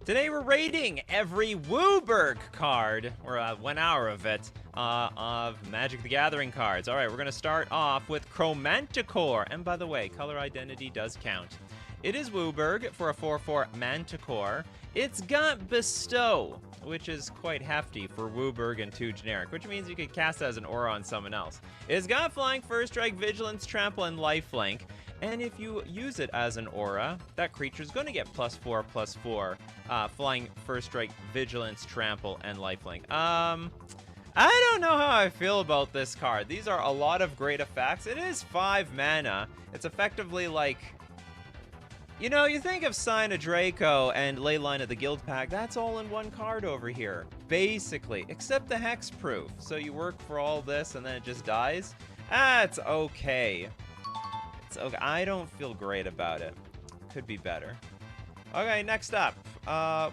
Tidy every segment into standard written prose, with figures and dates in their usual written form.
Today we're rating every WUBRG card, or 1 hour of it, of Magic the Gathering cards. Alright, we're going to start off with Chromanticore. And by the way, color identity does count. It is WUBRG for a 4/4 Manticore. It's got Bestow, which is quite hefty for WUBRG and 2 generic, which means you could cast that as an aura on someone else. It's got Flying, First Strike, Vigilance, Trample, and Lifelink. And if you use it as an aura, that creature's going to get +4/+4, Flying, First Strike, Vigilance, Trample, and Lifelink. I don't know how I feel about this card. These are a lot of great effects. It is 5 mana. It's effectively like, you know, you think of Sign of Draco and Leyline of the Guildpact, that's all in one card over here, basically, except the hexproof. So you work for all this and then it just dies? It's okay. It's okay. I don't feel great about it. Could be better. Okay, next up,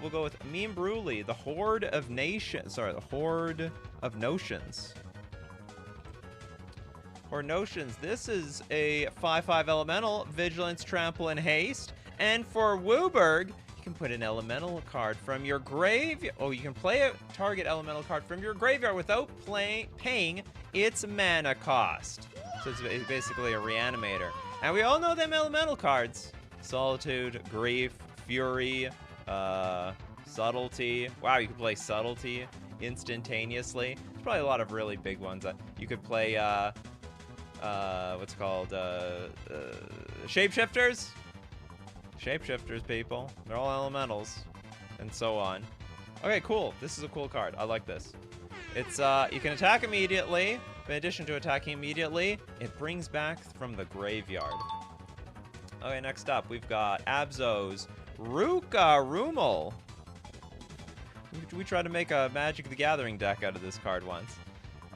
we'll go with Meme Bruli, the Horde of Nations. Sorry, the Horde of Notions. Horde Notions. This is a 5/5 elemental, Vigilance, Trample, and Haste. And for WUBRG, you can put an elemental card from your grave. Oh, you can play a target elemental card from your graveyard without paying its mana cost. So it's basically a reanimator. And we all know them elemental cards. Solitude, Grief, Fury, Subtlety. Wow, you could play Subtlety instantaneously. There's probably a lot of really big ones. You could play, what's called, Shapeshifters? Shapeshifters, people. They're all elementals. And so on. Okay, cool. This is a cool card. I like this. It's, you can attack immediately. In addition to attacking immediately, it brings back from the graveyard. Okay, next up, we've got Abzo's Ruka Rumel. We tried to make a Magic the Gathering deck out of this card once.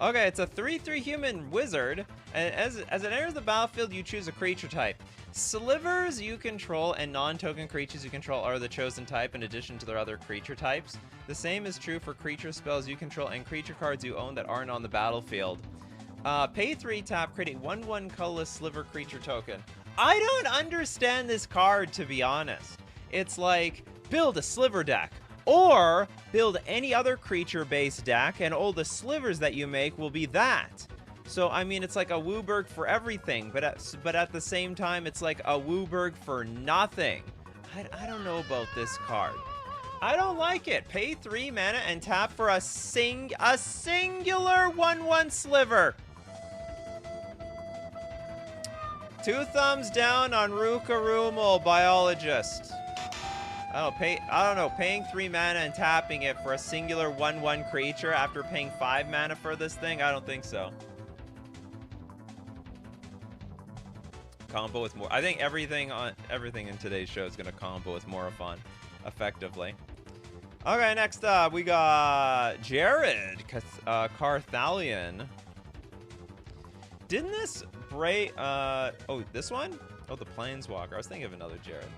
Okay, it's a 3/3 human wizard, and as it enters the battlefield, you choose a creature type. Slivers you control and non-token creatures you control are the chosen type in addition to their other creature types. The same is true for creature spells you control and creature cards you own that aren't on the battlefield. Pay 3 tap, create a 1/1 colorless sliver creature token. I don't understand this card, to be honest. It's like, build a sliver deck, or build any other creature-based deck, and all the slivers that you make will be that. So, I mean, it's like a WUBRG for everything, but at the same time, it's like a WUBRG for nothing. I don't know about this card. I don't like it. Pay 3 mana and tap for a singular 1/1 sliver. 2 thumbs down on Ruka Rumel, biologist. I don't know, paying 3 mana and tapping it for a singular 1/1 creature after paying 5 mana for this thing? I don't think so. Combo with more. I think everything in today's show is gonna combo with Morophon effectively. Okay, next up we got Jared Carthalion. Didn't this break? Oh, this one? Oh, the Planeswalker. I was thinking of another Jared.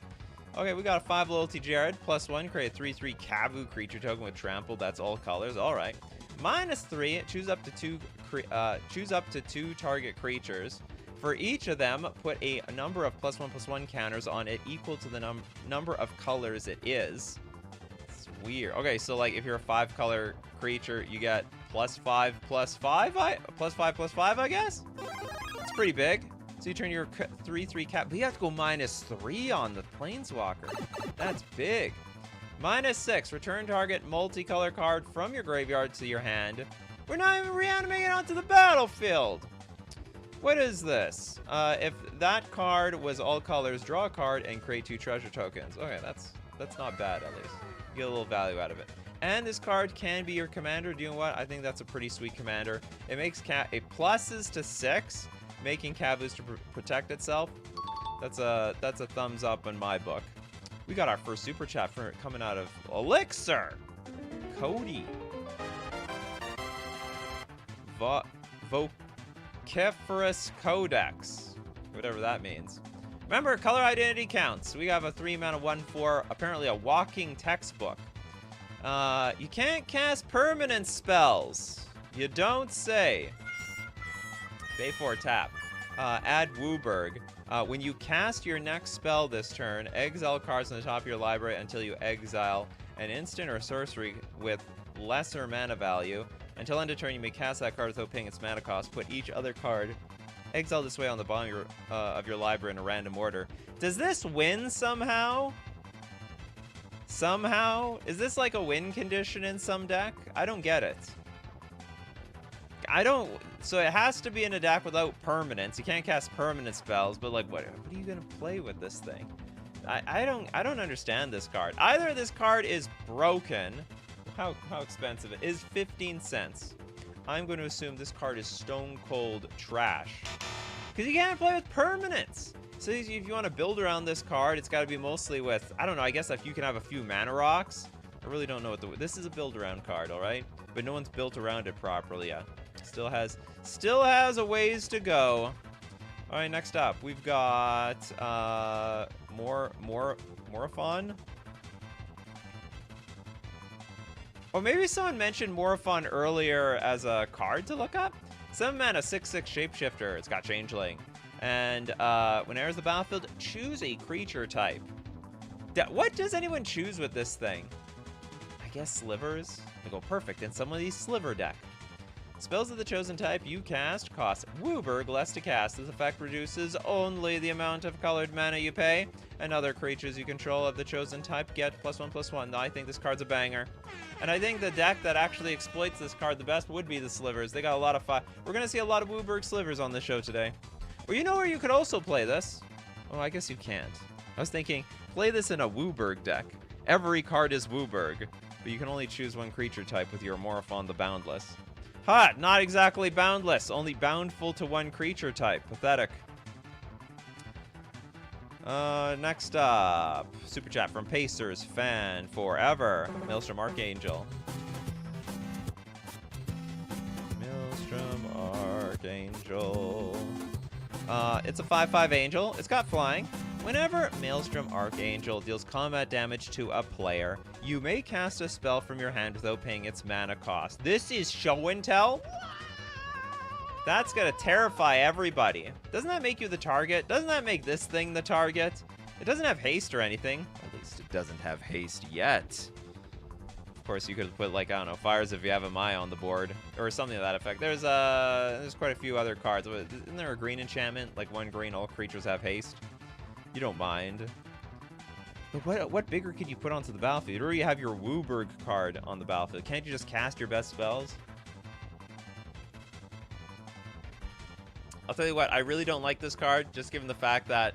Okay, we got a 5 loyalty Jared, +1, create a 3/3 Kavu creature token with trample. That's all colors. All right. -3, choose up to 2 target creatures. For each of them, put a number of +1/+1 counters on it equal to the number of colors it is. It's weird. Okay, so like if you're a 5-color creature, you get +5/+5, +5/+5, I guess? It's pretty big. So you turn your 3/3 cap, but you have to go -3 on the Planeswalker. That's big. -6, return target multicolor card from your graveyard to your hand. We're not even reanimating it onto the battlefield. What is this? If that card was all colors, draw a card and create 2 treasure tokens. Okay, that's not bad at least. You get a little value out of it. And this card can be your commander. Doing what? I think that's a pretty sweet commander. It makes a pluses to 6, making Kavus to protect itself. That's a thumbs up in my book. We got our first super chat coming out of Elixir. Cody. Vociferous Codex. Whatever that means. Remember, color identity counts. We have a 3 mana 1/4, apparently a walking textbook. You can't cast permanent spells. You don't say. Pay 4 tap. Add WUBRG. When you cast your next spell this turn, exile cards on the top of your library until you exile an instant or sorcery with lesser mana value. Until end of turn, you may cast that card without paying its mana cost. Put each other card exiled this way on the bottom of your library in a random order. Does this win somehow? Somehow? Is this like a win condition in some deck? I don't get it. I don't... So it has to be in a deck without permanents. You can't cast permanent spells, but like, what are you gonna play with this thing? I don't understand this card. Either this card is broken. How expensive it is? 15 cents. I'm going to assume this card is stone cold trash. Because you can't play with permanents. So if you want to build around this card, it's got to be mostly with, I don't know, I guess if you can have a few mana rocks. I really don't know what this is a build around card, all right? But no one's built around it properly yet. Still has a ways to go. All right, next up, we've got Mon-Fri. Or maybe someone mentioned Mon-Fri earlier as a card to look up. 7 mana, 6/6 shapeshifter. It's got changeling. And when it enters the battlefield, choose a creature type. What does anyone choose with this thing? I guess slivers. I go perfect in some of these sliver deck. Spells of the chosen type you cast cost WUBRG less to cast. This effect reduces only the amount of colored mana you pay, and other creatures you control of the chosen type get +1/+1. I think this card's a banger. And I think the deck that actually exploits this card the best would be the slivers. They got a lot of fun. We're going to see a lot of WUBRG slivers on this show today. Or you know where you could also play this? Oh, I guess you can't. I was thinking, play this in a WUBRG deck. Every card is WUBRG, but you can only choose one creature type with your Mon-Fri the Boundless. Ha! Not exactly boundless, only boundful to one creature type. Pathetic. Next up, Super Chat from Pacers Fan Forever. Maelstrom Archangel. Maelstrom Archangel. It's a 5/5 angel. It's got flying. Whenever Maelstrom Archangel deals combat damage to a player, you may cast a spell from your hand without paying its mana cost. This is show and tell? That's gonna terrify everybody. Doesn't that make you the target? Doesn't that make this thing the target? It doesn't have haste or anything. At least it doesn't have haste yet. Of course, you could put, like, I don't know, Fires if you have a Maya on the board, or something to that effect. There's quite a few other cards. Isn't there a green enchantment? Like, 1 green, all creatures have haste? You don't mind. But what bigger could you put onto the battlefield? You already have your WUBRG card on the battlefield. Can't you just cast your best spells? I'll tell you what, I really don't like this card, just given the fact that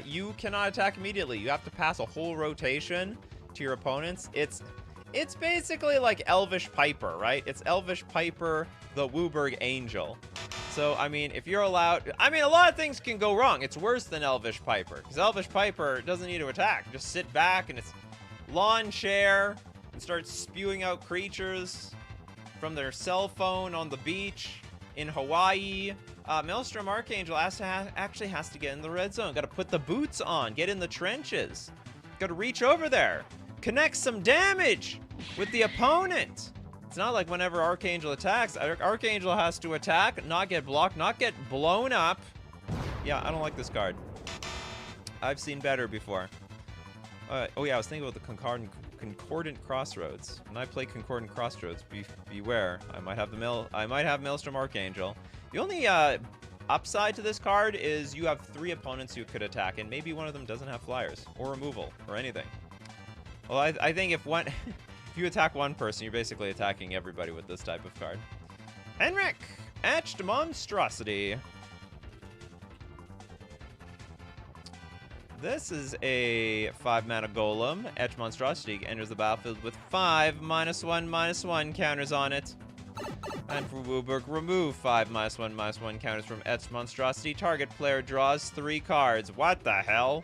you cannot attack immediately. You have to pass a whole rotation to your opponents. It's basically like Elvish Piper, right? It's Elvish Piper, the WUBRG Angel. So, I mean, if you're allowed... I mean, a lot of things can go wrong. It's worse than Elvish Piper. Because Elvish Piper doesn't need to attack. Just sit back and it's lawn chair and start spewing out creatures from their cell phone on the beach in Hawaii. Maelstrom Archangel actually has to get in the red zone. Got to put the boots on. Get in the trenches. Got to reach over there. Connect some damage with the opponent. It's not like whenever Archangel attacks, Archangel has to attack, not get blocked, not get blown up. Yeah, I don't like this card. I've seen better before. Oh yeah, I was thinking about the Concordant Crossroads. When I play Concordant Crossroads, beware. I might have Maelstrom Archangel. The only upside to this card is you have 3 opponents you could attack, and maybe one of them doesn't have flyers or removal or anything. Well, I think if one... If you attack one person, you're basically attacking everybody with this type of card. Henrik! Etched Monstrosity. This is a 5-mana golem. Etched Monstrosity enters the battlefield with 5 -1/-1 counters on it. And for WUBRG, remove 5 -1/-1 counters from Etched Monstrosity. Target player draws 3 cards. What the hell?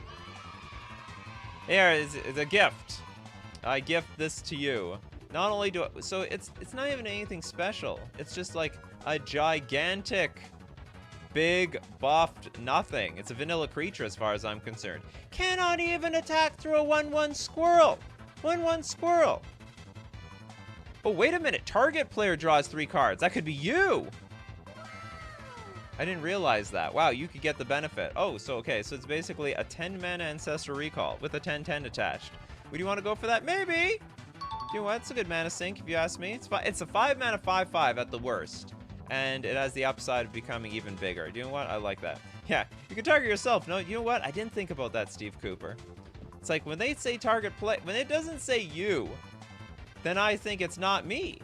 Here is a gift. I gift this to you. Not only do I... So it's not even anything special. It's just like a gigantic, big, buffed nothing. It's a vanilla creature as far as I'm concerned. Cannot even attack through a 1/1 squirrel. 1/1 squirrel. Oh, wait a minute. Target player draws 3 cards. That could be you. I didn't realize that. Wow, you could get the benefit. Oh, so okay, so it's basically a 10-mana Ancestor Recall with a 10/10 attached. Would you want to go for that? Maybe! You know what? It's a good mana sink, if you ask me. It's a 5-mana 5/5 at the worst. And it has the upside of becoming even bigger. You know what? I like that. Yeah, you can target yourself. No, you know what? I didn't think about that, Steve Cooper. It's like when they say target play, when it doesn't say you, then I think it's not me.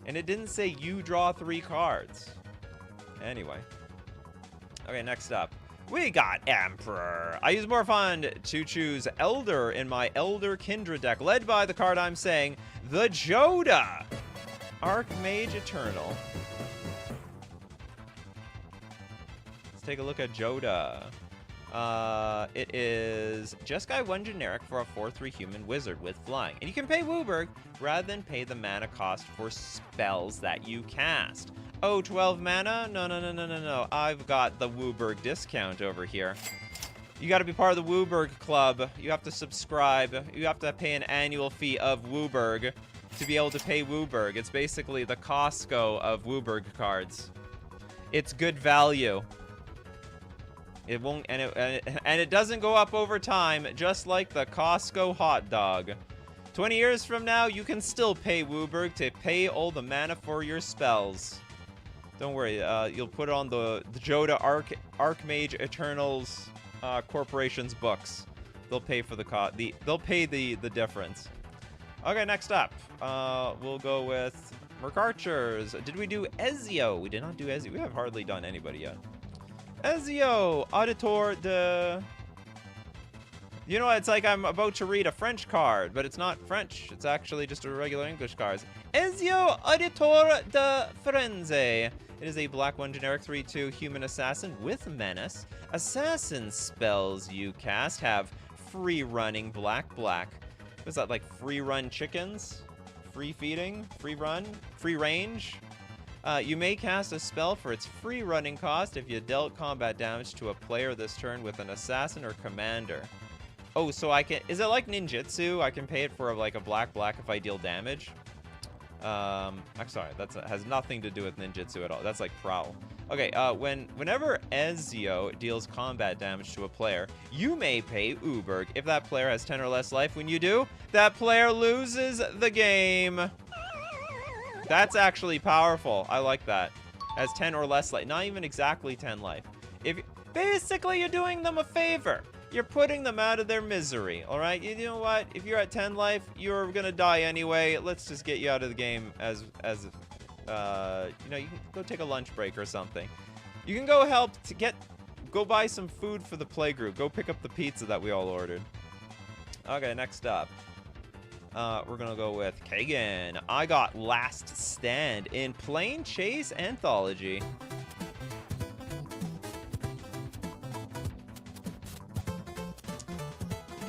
And it didn't say you draw 3 cards. Anyway. Okay, next up. We got Emperor. I use Morphond to choose Elder in my Elder Kindred deck, led by the card I'm saying, the Joda. Archmage Eternal. Let's take a look at Joda. It is Jeskai 1 generic for a 4/3 human wizard with flying. And you can pay WUBRG rather than pay the mana cost for spells that you cast. Oh, 12 mana? No. I've got the WUBRG discount over here. You got to be part of the WUBRG club. You have to subscribe. You have to pay an annual fee of WUBRG to be able to pay WUBRG. It's basically the Costco of WUBRG cards. It's good value. It won't, and it doesn't go up over time, just like the Costco hot dog. 20 years from now, you can still pay WUBRG to pay all the mana for your spells. Don't worry, you'll put it on the Joda Archmage Eternals Corporation's books. They'll pay for they'll pay the difference. Okay, next up, we'll go with Merc Archers. Did we do Ezio? We did not do Ezio. We have hardly done anybody yet. Ezio, Auditor de... You know, it's like I'm about to read a French card, but it's not French. It's actually just a regular English card. Ezio, Auditor de Frenzy. It is a black 1 generic 3/2 human assassin with menace. Assassin spells you cast have free running black. What's that, like free run chickens? Free feeding? Free run? Free range? You may cast a spell for its free running cost if you dealt combat damage to a player this turn with an assassin or commander. Oh, so I can... Is it like ninjutsu? I can pay it for like a black if I deal damage? I'm sorry, that has nothing to do with ninjutsu at all. That's like prowl. Okay, whenever Ezio deals combat damage to a player, you may pay WUBRG. If that player has 10 or less life, when you do, that player loses the game. That's actually powerful. I like that. Has 10 or less life. Not even exactly 10 life. Basically, you're doing them a favor. You're putting them out of their misery, all right? You know what? If you're at 10 life, you're gonna die anyway. Let's just get you out of the game as you know, you can go take a lunch break or something. You can go help to go buy some food for the playgroup. Go pick up the pizza that we all ordered. Okay, next up. We're gonna go with Kagan. I got Last Stand in Plane Chase Anthology.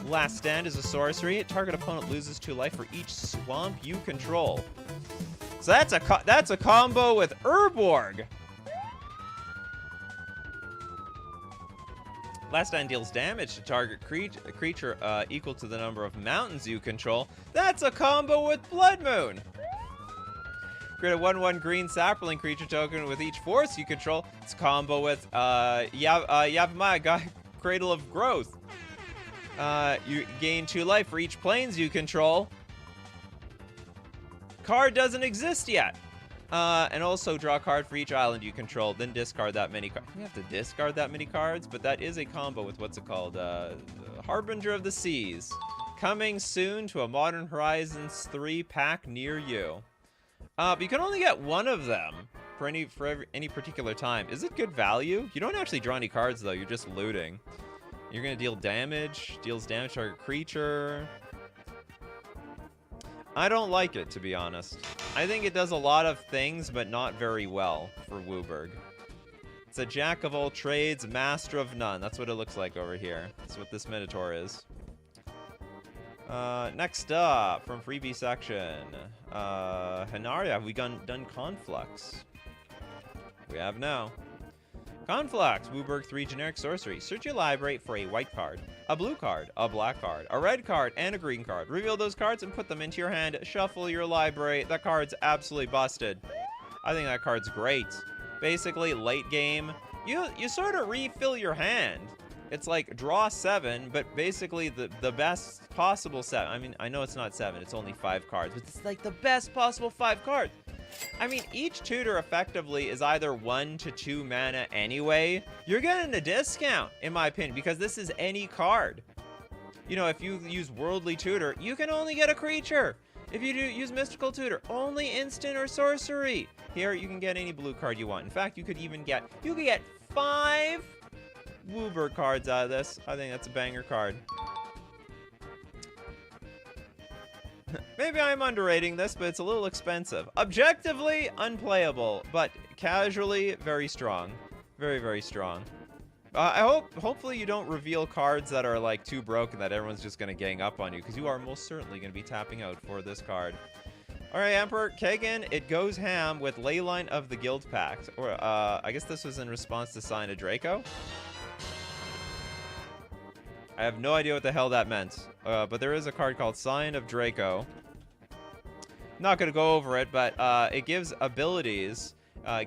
Last Stand is a sorcery. Target opponent loses 2 life for each swamp you control. So that's a combo with Urborg. Last Stand deals damage to target creature equal to the number of mountains you control. That's a combo with Blood Moon. Create a 1/1 green sapling creature token with each force you control. It's a combo with Yavimaya, Cradle of Growth. You gain 2 life for each planes you control. Card doesn't exist yet. And also draw a card for each island you control, then discard that many cards. You have to discard that many cards, but that is a combo with what's it called? Harbinger of the Seas. Coming soon to a Modern Horizons 3 pack near you. But you can only get 1 of them for any particular time. Is it good value? You don't actually draw any cards though, you're just looting. You're gonna deal damage, deals damage to target creature. I don't like it, to be honest. I think it does a lot of things, but not very well for WUBRG. It's a jack of all trades, master of none. That's what it looks like over here. That's what this Minotaur is. Next up, from freebie section. Hanaria, have we done Conflux? We have now. Conflux, WUBRG 3 generic sorcery. Search your library for a white card, a blue card, a black card, a red card, and a green card. Reveal those cards and put them into your hand. Shuffle your library. That card's absolutely busted. I think that card's great. basically late game, you sort of refill your hand. It's like draw 7, but basically the best possible 7. I mean, I know it's not 7, it's only 5 cards, but it's like the best possible 5 cards. I mean, each tutor effectively is either 1 to 2 mana anyway. You're getting a discount, in my opinion, because this is any card. You know, if you use Worldly Tutor, you can only get a creature. If you use Mystical Tutor, only instant or sorcery. Here, you can get any blue card you want. In fact, you could get 5 WUBRG cards out of this. I think that's a banger card. Maybe I'm underrating this, but it's a little expensive. Objectively, unplayable, but casually, very strong. Very, very strong. Hopefully you don't reveal cards that are like too broken that everyone's just going to gang up on you, because you are most certainly going to be tapping out for this card. Alright, Emperor Kagan, it goes ham with Leyline of the Guild Pact. Or, I guess this was in response to Sign of Draco. I have no idea what the hell that meant. But there is a card called Sign of Draco. Not going to go over it, but it gives abilities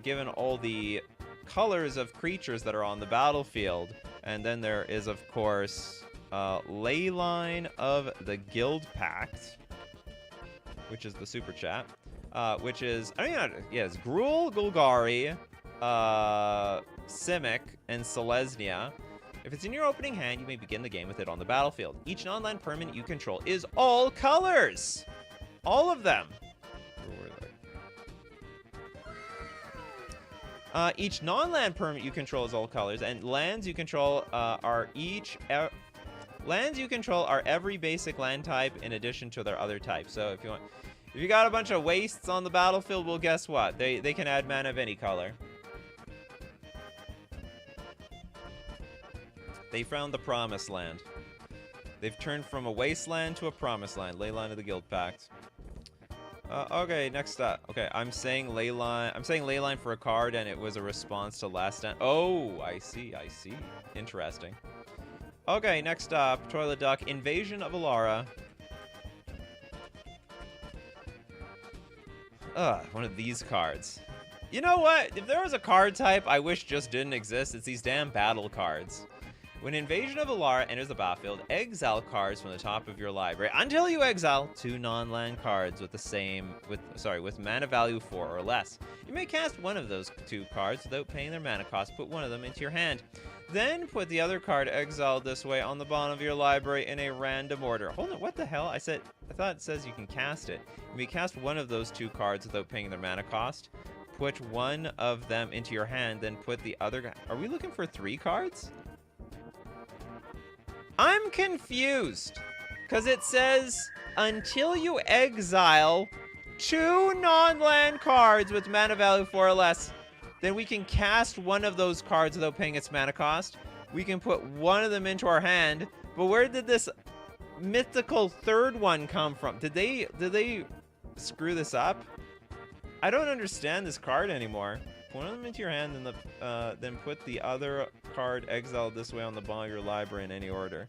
given all the colors of creatures that are on the battlefield. And then there is, of course, Leyline of the Guild Pact, which is the super chat, which is, I don't know, yes, Gruul, Golgari, Simic, and Selesnya. If it's in your opening hand, you may begin the game with it on the battlefield. Each non-land permanent you control is all colors! All of them! Each non-land permanent you control is all colors, and lands you control are every basic land type in addition to their other types. So if you got a bunch of wastes on the battlefield, well, guess what? They can add mana of any color. They found the promised land. They've turned from a wasteland to a promised land. Leyline of the Guild Pact. Okay, next up. Okay, I'm saying Leyline for a card, and it was a response to Last Stand. Oh, I see. Interesting. Okay, next up, Toilet Duck, Invasion of Alara. One of these cards. You know what? If there was a card type I wish just didn't exist, it's these damn battle cards. When Invasion of Alara enters the battlefield, exile cards from the top of your library until you exile 2 non-land cards with mana value 4 or less. You may cast one of those 2 cards without paying their mana cost. Put one of them into your hand. Then put the other card exiled this way on the bottom of your library in a random order. Hold on, what the hell? I thought it says you can cast it. You may cast one of those 2 cards without paying their mana cost. Put one of them into your hand, then put the other... Are we looking for 3 cards? I'm confused, because it says, until you exile 2 non-land cards with mana value 4 or less, then we can cast one of those cards without paying its mana cost. We can put one of them into our hand, but where did this mythical 3rd one come from? Did they screw this up? I don't understand this card anymore. Put one of them into your hand, and then put the other card exiled this way on the bottom of your library in any order.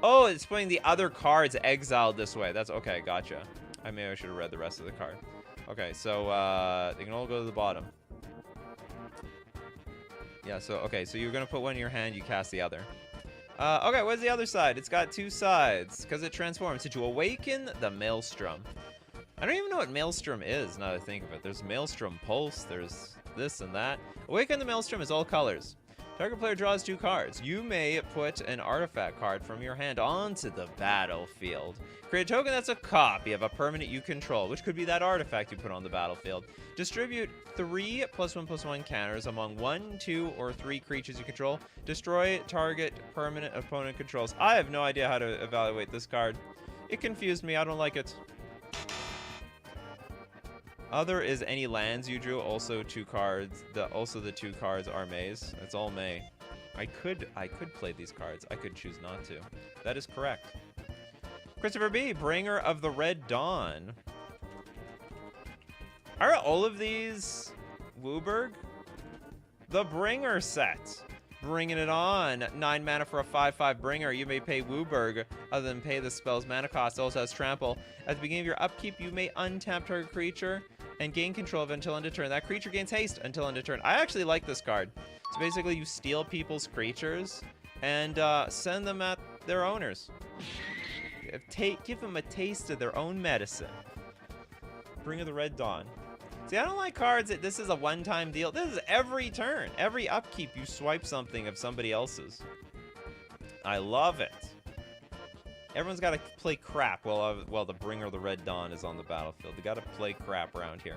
Oh, it's putting the other cards exiled this way. That's okay, gotcha. Maybe I should have read the rest of the card. Okay, so they can all go to the bottom. Yeah, so okay, so you're gonna put one in your hand, you cast the other. Okay, what's the other side? It's got 2 sides, because it transforms into Awaken the Maelstrom. I don't even know what Maelstrom is, now that I think of it. There's Maelstrom Pulse, there's this and that. Awaken the Maelstrom is all colors. Target player draws 2 cards. You may put an artifact card from your hand onto the battlefield. Create a token that's a copy of a permanent you control, which could be that artifact you put on the battlefield. Distribute 3 +1/+1 counters among 1, 2, or 3 creatures you control. Destroy target permanent opponent controls. I have no idea how to evaluate this card. It confused me. I don't like it. Other is any lands you drew, also 2 cards. Also the 2 cards are Mays. It's all May. I could play these cards. I could choose not to. That is correct. Christopher B, Bringer of the Red Dawn. Are all of these WUBRG? The Bringer set. Bringing it on. 9 mana for a 5/5 bringer. You may pay WUBRG other than pay the spell's mana cost. It also has trample. At the beginning of your upkeep, you may untap target creature and gain control of it until end of turn. That creature gains haste until end of turn. I actually like this card. So basically, you steal people's creatures and send them at their owners. Give them a taste of their own medicine. Bringer the Red Dawn. See, I don't like cards that this is a one-time deal. This is every turn. Every upkeep, you swipe something of somebody else's. I love it. Everyone's got to play crap while the Bringer of the Red Dawn is on the battlefield. They got to play crap around here.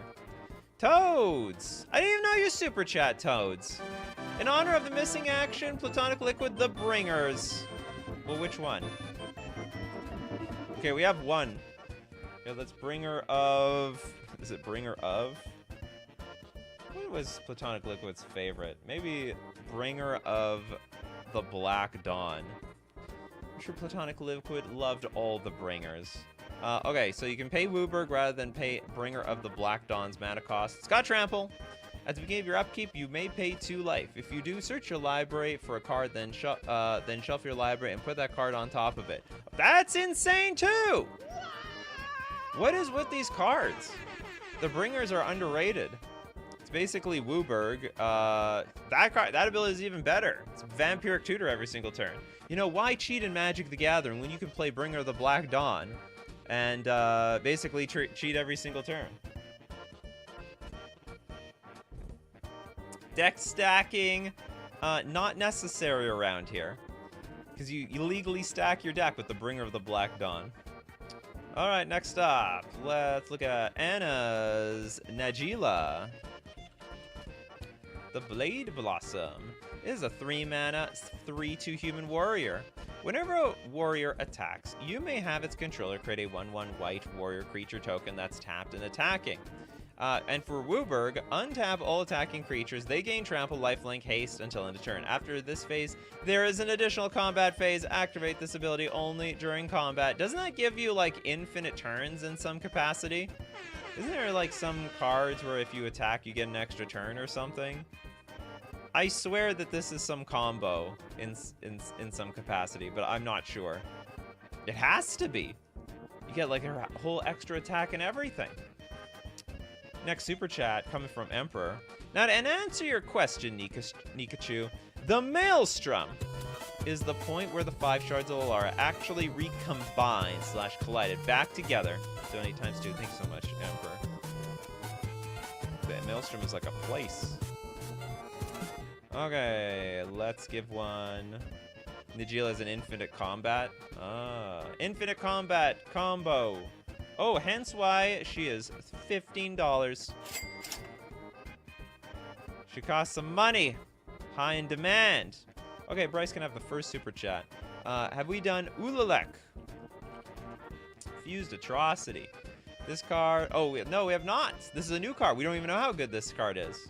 Toads! I didn't even know you super chat, Toads. In honor of the missing action, Platonic Liquid, the Bringers. Well, which one? Okay, we have one. Yeah, that's Bringer of... Is it Bringer of? What was Platonic Liquid's favorite? Maybe Bringer of the Black Dawn. I'm sure Platonic Liquid loved all the Bringers. Okay, so you can pay WUBRG rather than pay Bringer of the Black Dawn's mana cost. It's got trample. At the beginning of your upkeep, you may pay 2 life. If you do, search your library for a card, then shuffle your library and put that card on top of it. That's insane too! What is with these cards? The Bringers are underrated. It's basically WUBRG. That ability is even better. It's Vampiric Tutor every single turn. You know, why cheat in Magic the Gathering when you can play Bringer of the Black Dawn and basically cheat every single turn? Deck stacking, not necessary around here. Because you illegally stack your deck with the Bringer of the Black Dawn. Alright, next up, let's look at Anna's Najila. The Blade Blossom is a 3-mana, 3/2 human warrior. Whenever a warrior attacks, you may have its controller create a 1/1 white warrior creature token that's tapped and attacking. And for WUBRG, untap all attacking creatures. They gain trample, lifelink, haste until end of turn. After this phase, there is an additional combat phase. Activate this ability only during combat. Doesn't that give you, like, infinite turns in some capacity? Isn't there, like, some cards where if you attack, you get an extra turn or something? I swear that this is some combo in some capacity, but I'm not sure. It has to be. You get, like, a whole extra attack and everything. Next super chat coming from Emperor. Now to answer your question, Nikachu, the Maelstrom is the point where the 5 shards of Alara actually recombine / collided back together. Donate times 2. Thanks so much, Emperor. The Maelstrom is like a place. Okay, let's give one. Najila is an infinite combat. Infinite combat combo. Oh, hence why she is $15. She costs some money. High in demand. Okay, Bryce can have the first super chat. Have we done Ulalek? Fused Atrocity. This card... Oh, no, we have not. This is a new card. We don't even know how good this card is.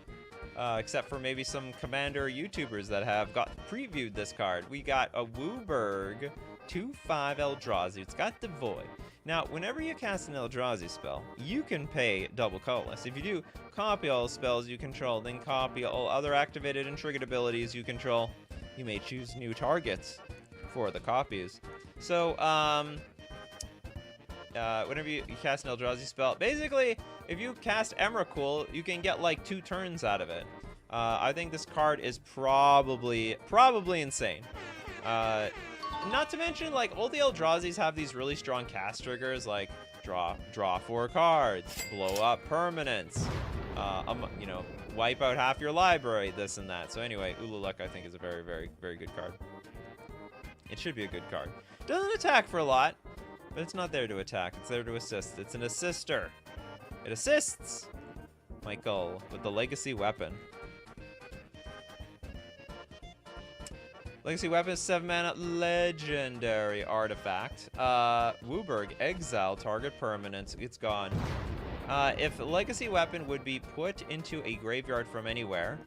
Except for maybe some Commander YouTubers that have previewed this card. We got a WUBRG 2/5 Eldrazi. It's got Devoid. Now, whenever you cast an Eldrazi spell, you can pay double colorless. If you do, copy all spells you control, then copy all other activated and triggered abilities you control. You may choose new targets for the copies. So, whenever you cast an Eldrazi spell, basically, if you cast Emrakul, you can get like 2 turns out of it. I think this card is probably insane. Not to mention, like, all the Eldrazi's have these really strong cast triggers, like draw 4 cards, blow up permanents, you know, wipe out half your library, this and that. So anyway, Ulalek I think is a very, very, very good card. It should be a good card. Doesn't attack for a lot, but it's not there to attack. It's there to assist. It's an assister. It assists Michael with the Legacy Weapon. Legacy Weapon is 7 mana legendary artifact. WUBRG, exile target permanent. It's gone. If Legacy Weapon would be put into a graveyard from anywhere,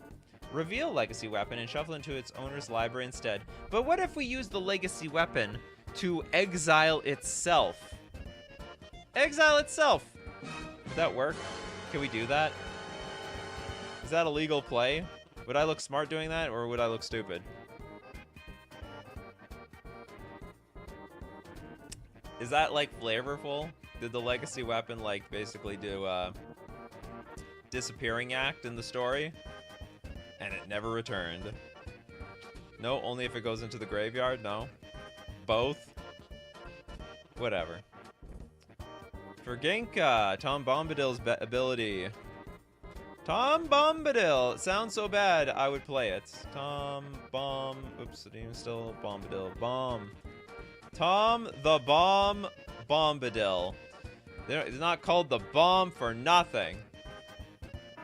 reveal Legacy Weapon and shuffle into its owner's library instead. But what if we use the Legacy Weapon to exile itself? Exile itself! Does that work? Can we do that? Is that a legal play? Would I look smart doing that, or would I look stupid? Is that, like, flavorful? Did the legacy weapon, like, basically do a disappearing act in the story? And it never returned. No, only if it goes into the graveyard? No. Both? Whatever. For Genka, Tom Bombadil's ability. Tom Bombadil! It sounds so bad, I would play it. Tom Bomb... Oops, it even still Bombadil. Bomb. Tom the Bomb Bombadil. It's not called the Bomb for nothing.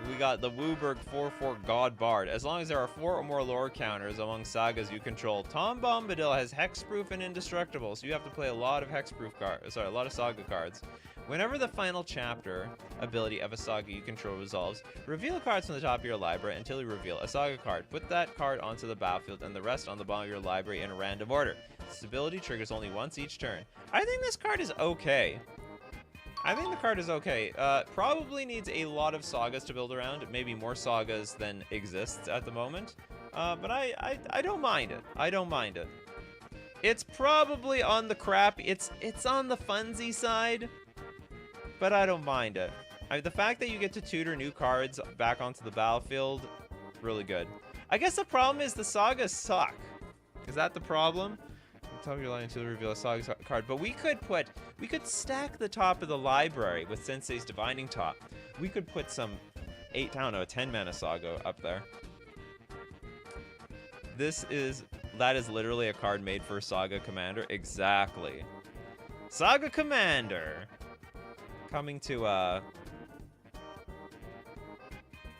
We got the WUBRG 4/4 God Bard. As long as there are 4 or more lore counters among sagas you control, Tom Bombadil has hexproof and indestructible, so you have to play a lot of hexproof cards. Sorry, a lot of saga cards. Whenever the final chapter ability of a saga you control resolves, reveal cards from the top of your library until you reveal a saga card. Put that card onto the battlefield and the rest on the bottom of your library in a random order. This ability triggers only once each turn. I think this card is okay. I think the card is okay. Probably needs a lot of sagas to build around. Maybe more sagas than exists at the moment. But I don't mind it. I don't mind it. It's probably on the crap. It's on the funsy side. But I don't mind it. The fact that you get to tutor new cards back onto the battlefield, really good. I guess the problem is the sagas suck. Is that the problem? Top of your line until you reveal a saga card. But we could stack the top of the library with Sensei's Divining Top. We could put some 10 mana saga up there. That is literally a card made for Saga Commander. Exactly. Saga Commander. Coming to a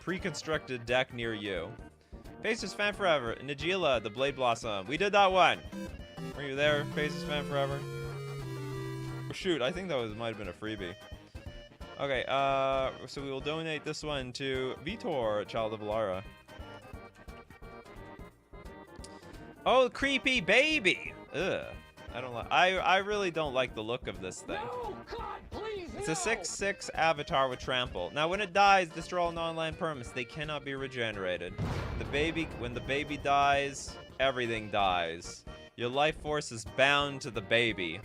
pre-constructed deck near you. Faces Fan Forever. Nagila, the Blade Blossom. We did that one. Were you there, Faces Fan Forever? Oh, shoot, I think that might have been a freebie. Okay, so we will donate this one to Vitor, Child of Alara. Oh, creepy baby! Ugh. I really don't like the look of this thing. No, God, please, it's a 6/6 avatar with trample. Now, when it dies, destroy all non-land permanents. They cannot be regenerated. When the baby dies, everything dies. Your life force is bound to the baby,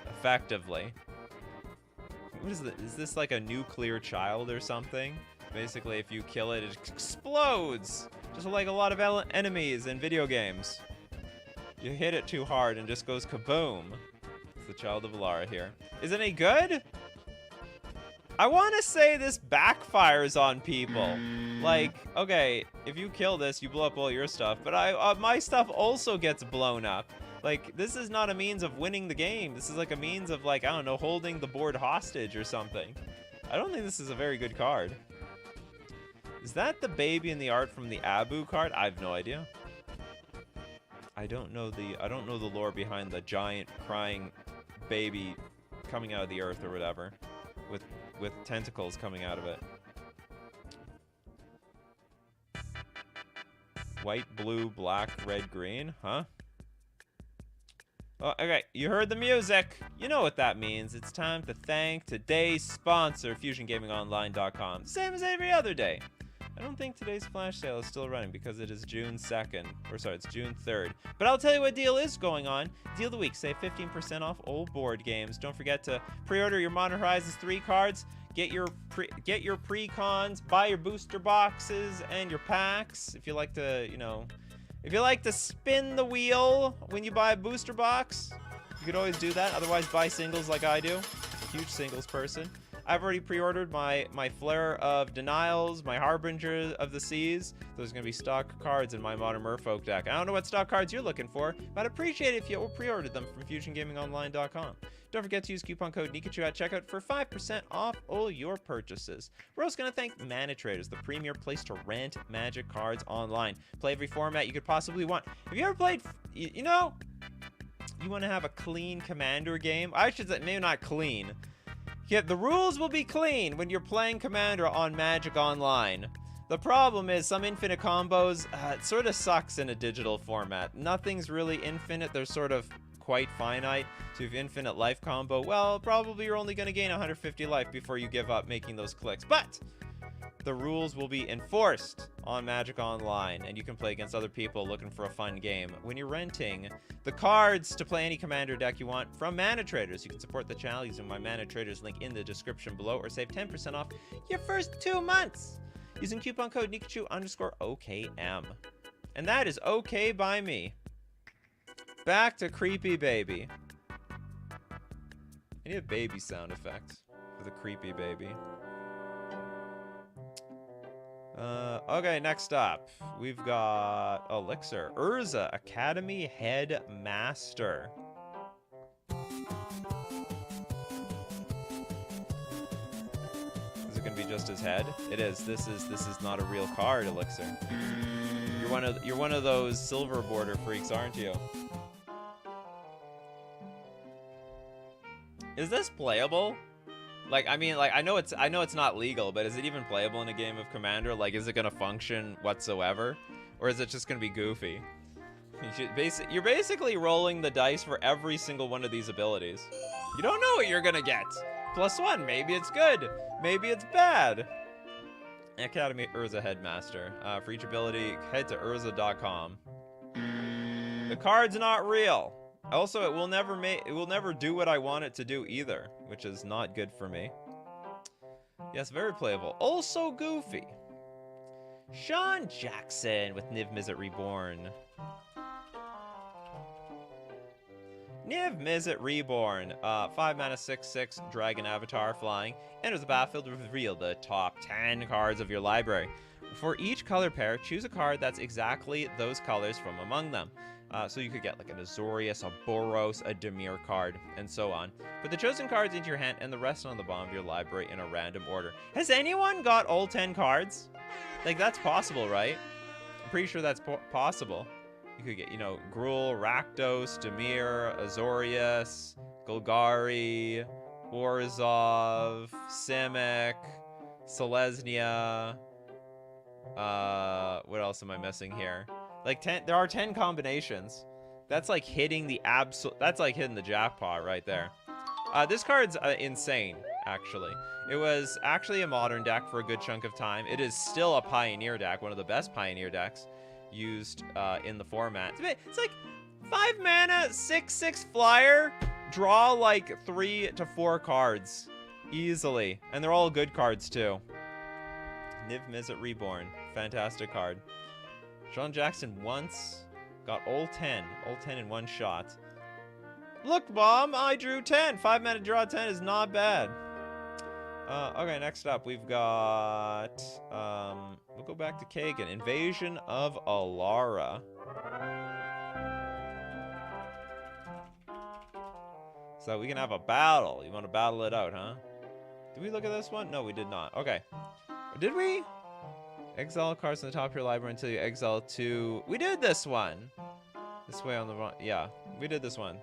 effectively. What is this? Is this like a nuclear child or something? Basically, if you kill it, it explodes! Just like a lot of enemies in video games. You hit it too hard and just goes kaboom. It's the Child of Alara here. Is it any good? I want to say this backfires on people. Like, okay, if you kill this, you blow up all your stuff, but my stuff also gets blown up. Like, this is not a means of winning the game. This is like a means of, like, I don't know, holding the board hostage or something. I don't think this is a very good card. Is that the baby in the art from the Abu card? I have no idea. I don't know the lore behind the giant crying baby coming out of the earth or whatever, with tentacles coming out of it. White, blue, black, red, green, huh? Oh, okay, you heard the music. You know what that means. It's time to thank today's sponsor, FusionGamingOnline.com. Same as every other day. I don't think today's flash sale is still running because it is June 2nd. Or sorry, it's June 3rd. But I'll tell you what deal is going on. Deal of the week. Save 15% off old board games. Don't forget to pre-order your Modern Horizons 3 cards. Get your pre-cons. Buy your booster boxes and your packs. If you like to, you know, if you like to spin the wheel when you buy a booster box, you could always do that. Otherwise, buy singles like I do. Huge singles person. I've already pre-ordered my Flare of Denials, my Harbinger of the Seas. Those are going to be stock cards in my Modern Merfolk deck. I don't know what stock cards you're looking for, but I'd appreciate it if you pre-ordered them from FusionGamingOnline.com. Don't forget to use coupon code Nikachu at checkout for 5% off all your purchases. We're also going to thank Mana Traders, the premier place to rent Magic cards online. Play every format you could possibly want. Have you ever played, you know, you want to have a clean Commander game? I should say, maybe not clean. Yeah, the rules will be clean when you're playing Commander on Magic Online. The problem is some infinite combos, it sort of sucks in a digital format. Nothing's really infinite, they're sort of quite finite. So if you have infinite life combo, well, probably you're only going to gain 150 life before you give up making those clicks. But the rules will be enforced on Magic Online, and you can play against other people looking for a fun game. When you're renting the cards to play any Commander deck you want from Mana Traders, you can support the channel using my Mana Traders link in the description below, or save 10% off your first 2 months using coupon code Nikachu_OKM. And that is okay by me. Back to Creepy Baby. I need a baby sound effect for the Creepy Baby. Okay, next up, we've got Elixir. Urza, Academy Headmaster. Is it gonna be just his head? It is. This is not a real card, Elixir. You're one of those silver border freaks, aren't you? Is this playable? Like, I mean, like, I know it's not legal, but is it even playable in a game of Commander? Like, is it gonna function whatsoever, or is it just gonna be goofy? You're basically rolling the dice for every single one of these abilities. You don't know what you're gonna get. +1, maybe it's good, maybe it's bad. Academy Urza Headmaster. For each ability, head to urza.com. The card's not real. Also, it will never do what I want it to do either, which is not good for me. Yes, very playable. Also goofy. Sean Jackson with Niv Mizzet Reborn. Niv Mizzet Reborn. 5 mana, 6/6 Dragon Avatar flying. Enters the battlefield to reveal the top 10 cards of your library. For each color pair, choose a card that's exactly those colors from among them. So you could get like an Azorius, a Boros, a Dimir card, and so on. Put the chosen cards into your hand and the rest on the bottom of your library in a random order. Has anyone got all 10 cards? Like, that's possible, right? I'm pretty sure that's possible. You could get, you know, Gruul, Rakdos, Dimir, Azorius, Golgari, Orzhov, Simic, Selesnya. What else am I missing here? Like 10, there are 10 combinations. That's like hitting the that's like hitting the jackpot right there. This card's insane, actually. It was actually a modern deck for a good chunk of time. It is still a Pioneer deck, one of the best Pioneer decks used in the format. It's like 5 mana, 6/6 flyer, draw like 3 to 4 cards easily, and they're all good cards too. Niv Mizzet Reborn, fantastic card. Sean Jackson once got all 10 in one shot. Look, Mom, I drew 10. 5 mana draw 10 is not bad. Okay, next up we've got, we'll go back to Kagan. Invasion of Alara. So we can have a battle. You want to battle it out, huh? Did we look at this one? No, we did not. Okay. Did we? Exile cards on the top of your library until you exile 2. We did this one. This way on the wrong. Yeah, we did this one.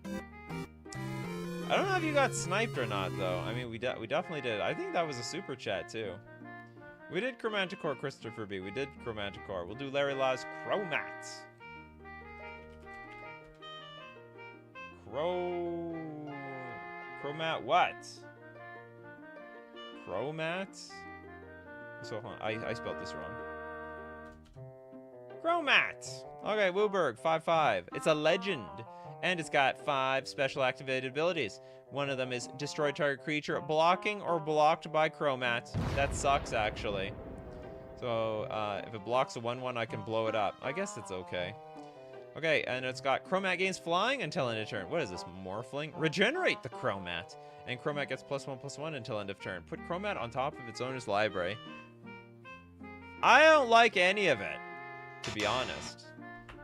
I don't know if you got sniped or not, though. I mean, we definitely did. I think that was a super chat, too. We did Chromanticore, Christopher B. We did Chromanticore. We'll do Larry Law's Chromat. Chromat what? Chromat? So, hold on. I spelled this wrong. Chromat! Okay, WUBRG, 5/5. It's a legend, and it's got 5 special activated abilities. One of them is destroy target creature, blocking or blocked by Chromat. That sucks, actually. So, if it blocks a 1/1, I can blow it up. I guess it's okay. Okay, and it's got Chromat gains flying until end of turn. What is this, Morphling? Regenerate the Chromat. And Chromat gets +1/+1 until end of turn. Put Chromat on top of its owner's library. I don't like any of it, to be honest.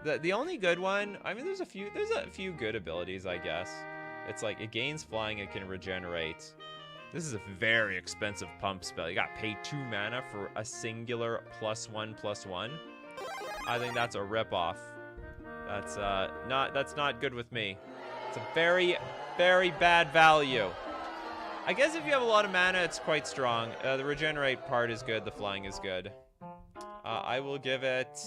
The only good one, I mean, there's a few good abilities, I guess. It's like it gains flying, it can regenerate. This is a very expensive pump spell. You got to pay 2 mana for a singular +1/+1. I think that's a ripoff. That's not good with me. It's a very, very bad value. I guess if you have a lot of mana, it's quite strong. The regenerate part is good. The flying is good. I will give it...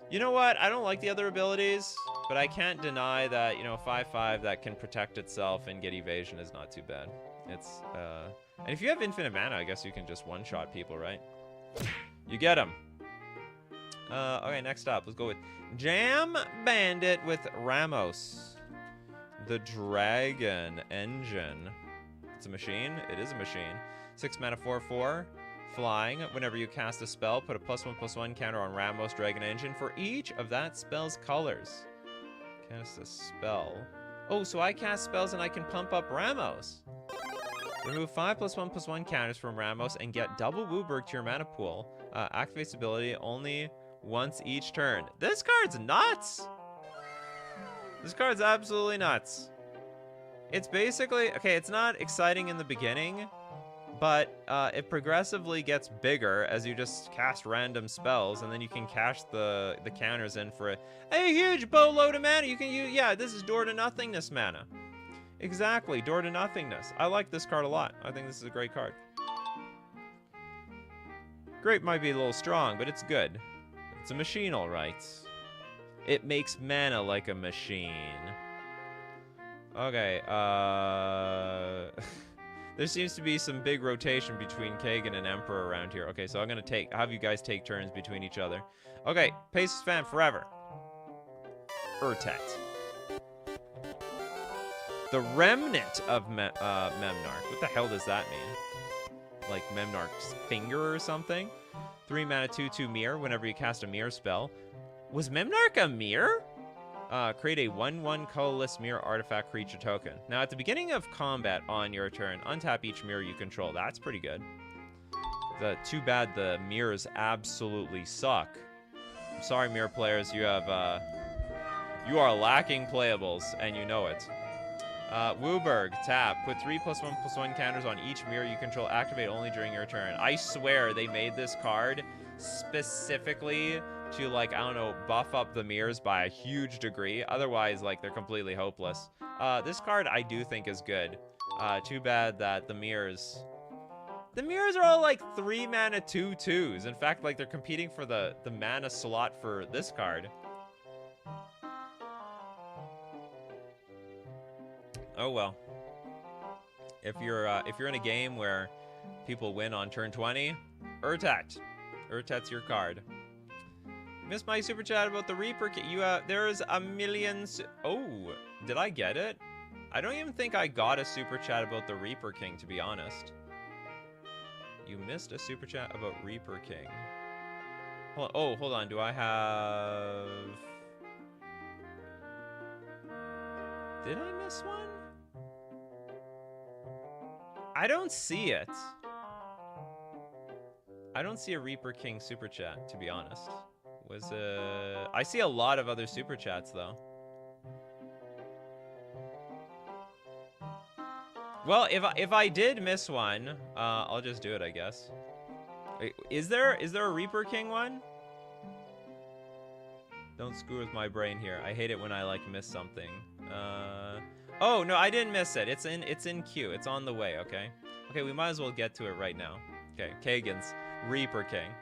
You know what? I don't like the other abilities, but I can't deny that, you know, 5/5 that can protect itself and get evasion is not too bad. It's, and if you have infinite mana, I guess you can just one-shot people, right? You get them. Okay, next up, let's go with Jam Bandit with Ramos. The Dragon Engine. It's a machine. It is a machine. 6 mana, 4/4. Flying. Whenever you cast a spell, put a +1/+1 counter on Ramos Dragon Engine for each of that spell's colors. Cast a spell. Oh, so I cast spells and I can pump up Ramos. Remove 5 +1/+1 counters from Ramos and get double WUBRG to your mana pool. Activates ability only once each turn. This card's nuts! This card's absolutely nuts. It's basically, okay, it's not exciting in the beginning, but it progressively gets bigger as you just cast random spells, and then you can cash the counters in for a huge boatload of mana. You can use, yeah, this is door to nothingness mana. Exactly, door to nothingness. I like this card a lot. I think this is a great card. Great might be a little strong, but it's good. It's a machine, all right. It makes mana like a machine. Okay, there seems to be some big rotation between Kagan and Emperor around here. Okay, so I'm gonna have you guys take turns between each other. Okay, Paces fan forever. Urtet. The Remnant of Memnarch. What the hell does that mean? Like Memnarch's finger or something? 3 mana, 2/2 mirror. Whenever you cast a mirror spell. Was Memnarch a mirror? Create a 1/1 colorless mirror artifact creature token. Now, at the beginning of combat on your turn, untap each mirror you control. That's pretty good. Too bad the mirrors absolutely suck. I'm sorry, mirror players. You have, you are lacking playables, and you know it. WUBRG, tap. Put 3 +1/+1 counters on each mirror you control. Activate only during your turn. I swear they made this card specifically to, like, I don't know, buff up the mirrors by a huge degree. Otherwise, like, they're completely hopeless. This card I do think is good. Too bad that the mirrors are all like 3 mana 2/2s. In fact, like, they're competing for the mana slot for this card. Oh well. If you're in a game where people win on turn 20, Urtet. Urtet's your card. Missed my super chat about the Reaper King. There's a million. Oh, did I get it? I don't even think I got a super chat about the Reaper King, to be honest. You missed a super chat about Reaper King. Hold on. Oh, hold on. Do I have? Did I miss one? I don't see it. I don't see a Reaper King super chat, to be honest. I see a lot of other super chats though. Well, if I did miss one, I'll just do it, I guess. Wait, is there a Reaper King one? Don't screw with my brain here. I hate it when I like miss something. Oh no, I didn't miss it. It's in queue. It's on the way. Okay. Okay, we might as well get to it right now. Okay, Kagan's Reaper King.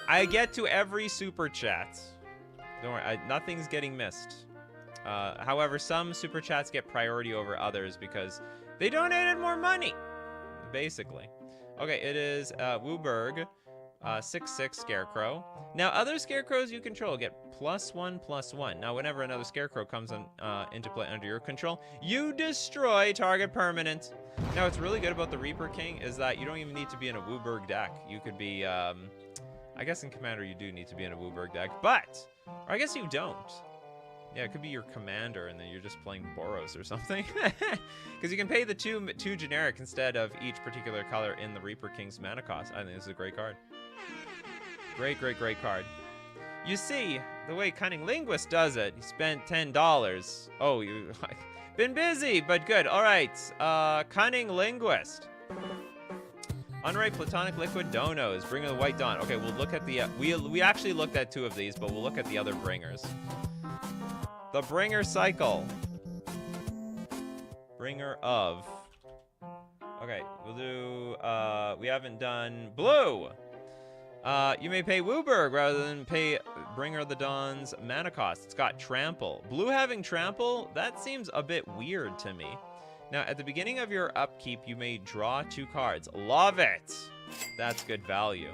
I get to every super chat. Don't worry, nothing's getting missed. However, some super chats get priority over others because they donated more money, basically. Okay, it is WUBRG, 6/6 Scarecrow. Now, other Scarecrows you control get +1/+1. Now, whenever another Scarecrow comes into play under your control, you destroy target permanent. Now, what's really good about the Reaper King is that you don't even need to be in a WUBRG deck. You could be, I guess in Commander you do need to be in a WUBRG deck, but, or I guess you don't. Yeah, it could be your commander, and then you're just playing Boros or something. Because you can pay the two generic instead of each particular color in the Reaper King's mana cost. I think this is a great card. Great, great, great card. You see, the way Cunning Linguist does it, he spent $10. Oh, you've been busy, but good. All right, Cunning Linguist. Unripe Platonic Liquid Donos, Bringer of the White Dawn. Okay, we'll look at the, we actually looked at 2 of these, but we'll look at the other Bringers. The Bringer Cycle. Bringer of. Okay, we'll do, we haven't done Blue. You may pay WUBRG rather than pay Bringer of the Dawn's mana cost. It's got Trample. Blue having Trample, that seems a bit weird to me. Now, at the beginning of your upkeep, you may draw 2 cards. Love it! That's good value.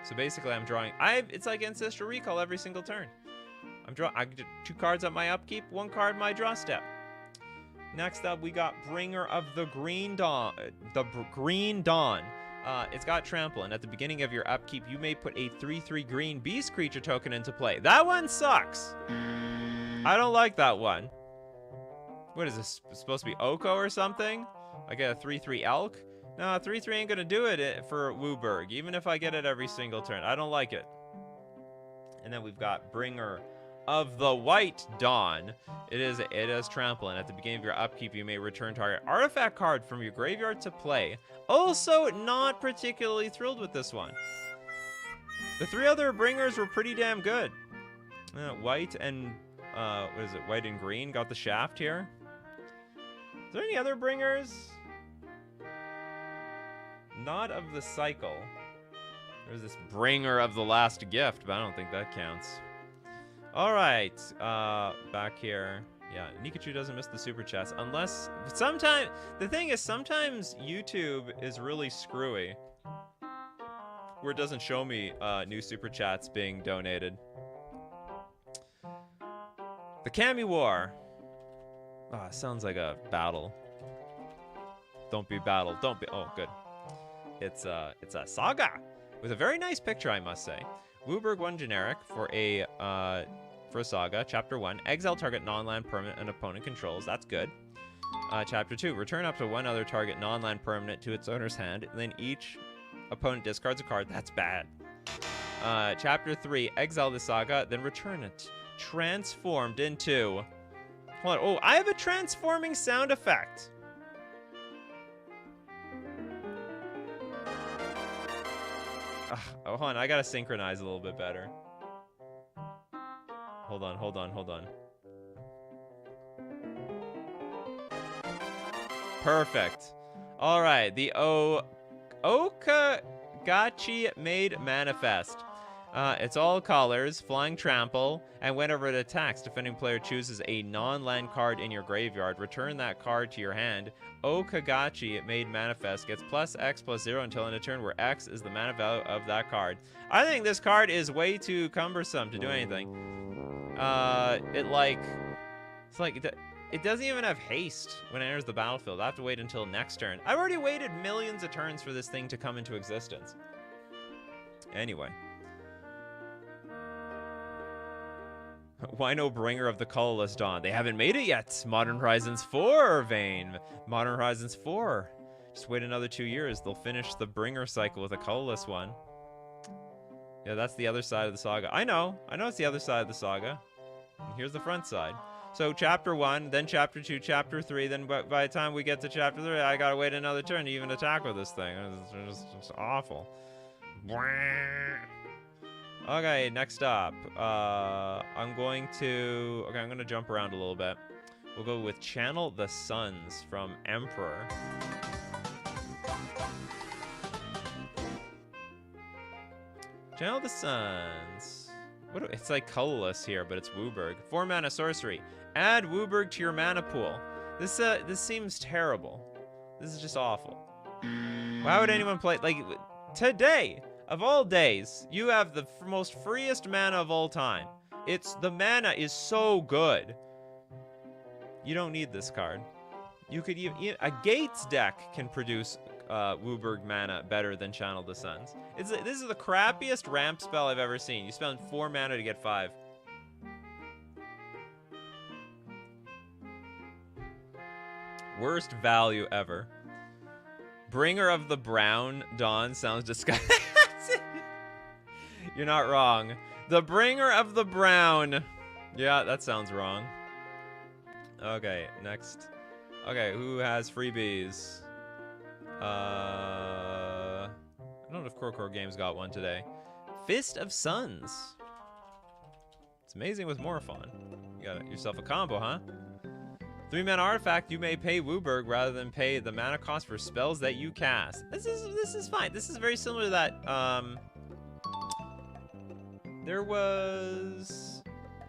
So basically, I'm drawing... It's like Ancestral Recall every single turn. I get 2 cards at my upkeep, 1 card my draw step. Next up, we got Bringer of the Green Dawn. Green Dawn. It's got Trample, and at the beginning of your upkeep, you may put a 3/3 green beast creature token into play. That one sucks. I don't like that one. What is this? Supposed to be Oko or something? I get a 3/3 elk? No, 3/3 ain't gonna do it for WUBRG, even if I get it every single turn. I don't like it. And then we've got Bringer of the White Dawn. It has Trample, and at the beginning of your upkeep, you may return target artifact card from your graveyard to play. Also, not particularly thrilled with this one. The 3 other Bringers were pretty damn good. White and, what is it, white and green got the shaft here. Is there any other Bringers? Not of the cycle. There's this Bringer of the Last Gift, but I don't think that counts. All right, back here. Yeah, Nikachu doesn't miss the super chats unless sometimes the thing is sometimes YouTube is really screwy, where it doesn't show me new super chats being donated. The Cami War. Sounds like a battle. Don't be battle. Don't be. Oh, good. It's a saga with a very nice picture, I must say. WUBRG 1 generic for a saga. Chapter 1, exile target non-land permanent an opponent controls. That's good. Chapter 2, return up to 1 other target non-land permanent to its owner's hand, and then each opponent discards a card. That's bad. Chapter 3, exile the saga, then return it. Transformed into... Hold on. Oh, I have a transforming sound effect. Oh, hold on. I gotta synchronize a little bit better. Hold on. Perfect. All right, the Okagachi made manifest. It's all colors, flying trample, and whenever it attacks, defending player chooses a non-land card in your graveyard. Return that card to your hand. Okagachi made manifest gets +X+0 until end of turn, where X is the mana value of that card. I think this card is way too cumbersome to do anything. It doesn't even have haste when it enters the battlefield. I have to wait until next turn. I've already waited millions of turns for this thing to come into existence. Anyway. Why no Bringer of the Colorless Dawn? They haven't made it yet. Modern Horizons 4, Vane. Modern Horizons 4. Just wait another 2 years. They'll finish the Bringer cycle with a colorless one. Yeah, that's the other side of the saga. I know it's the other side of the saga. And here's the front side. So chapter 1, then chapter 2, chapter 3, then by the time we get to chapter 3, I gotta wait another turn to even attack with this thing. It's just awful. Okay, next up. I'm gonna jump around a little bit. We'll go with Channel the Suns from Emperor. Channel the Suns. It's like colorless here, but it's WUBRG. 4 mana sorcery. Add WUBRG to your mana pool. This seems terrible. This is just awful. Why would anyone play like today? Of all days, you have the most freest mana of all time. The mana is so good. You don't need this card. You could even a Gates deck can produce WUBRG mana better than Channel the Suns. This is the crappiest ramp spell I've ever seen. You spend 4 mana to get 5. Worst value ever. Bringer of the Brown Dawn sounds disgusting. You're not wrong. The Bringer of the Brown. Yeah, that sounds wrong. Okay, next. Okay, who has freebies? I don't know if Core Games got one today. Fist of Suns. It's amazing with Morphon. You got yourself a combo, huh? 3 mana artifact, you may pay WUBRG rather than pay the mana cost for spells that you cast. This is fine. This is very similar to that. There was